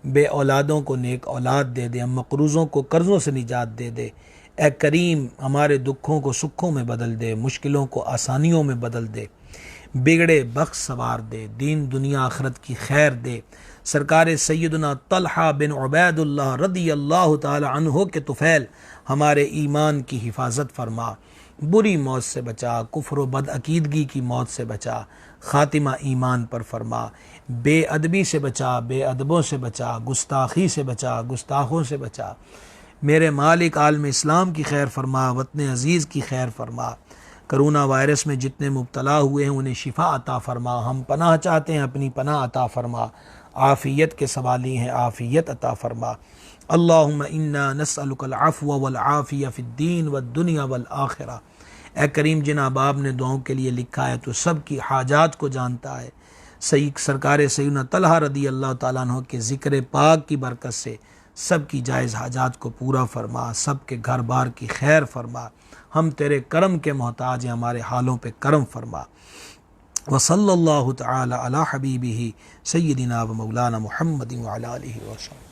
बे औलादों को नेक औलाद दे दे, मकरूज़ों को कर्ज़ों से निजात दे दे। ए करीम हमारे दुखों को सुखों में बदल दे, मुश्किलों को आसानियों में बदल दे, बिगड़े बख्श सवार दे, दीन दुनिया आखिरत की खैर दे। सरकार सैयदना तलहा बिन उबैदुल्लाह रदियल्लाहु ताला अन्हु के तुफ़ैल हमारे ईमान की हिफाजत फरमा, बुरी मौत से बचा, कुफ्र व बदअकीदगी की मौत से बचा, ख़ातिमा ईमान पर फरमा, बेअदबी से बचा, बेअदबों से बचा, गुस्ताखी से बचा, गुस्ताखों से बचा। मेरे मालिक आलम इस्लाम की खैर फरमा, वतन अज़ीज़ की खैर फरमा। करोना वायरस में जितने मुब्तला हुए हैं उन्हें शिफा अता फरमा। हम पनाह चाहते हैं, अपनी पनाह अता फरमा। आफ़ियत के सवाली हैं, आफ़ियत अता फरमा। अल्लाहुम्मा इन्ना नस्अलुकल अफ़्व वल आफ़िया फ़िद्दीन वद्दुनिया वल आखिरा। ए करीम जिन अहबाब ने दुआओं के लिए लिखा है तो सब की हाजात को जानता है। सही सरकार सैयदना तलहा रदी अल्लाह ताला अन्हु के ज़िक्र पाक की बरकत से सब की जायज़ हाजात को पूरा फरमा, सब के घर बार की खैर फरमा। हम तेरे करम के मोहताज हैं, हमारे हालों पे करम फरमा। वसल्लल्लाहु तआला अला हबीबिही सय्यदिना व मौलाना मुहम्मदिन व अला आलिहि व सल्लम।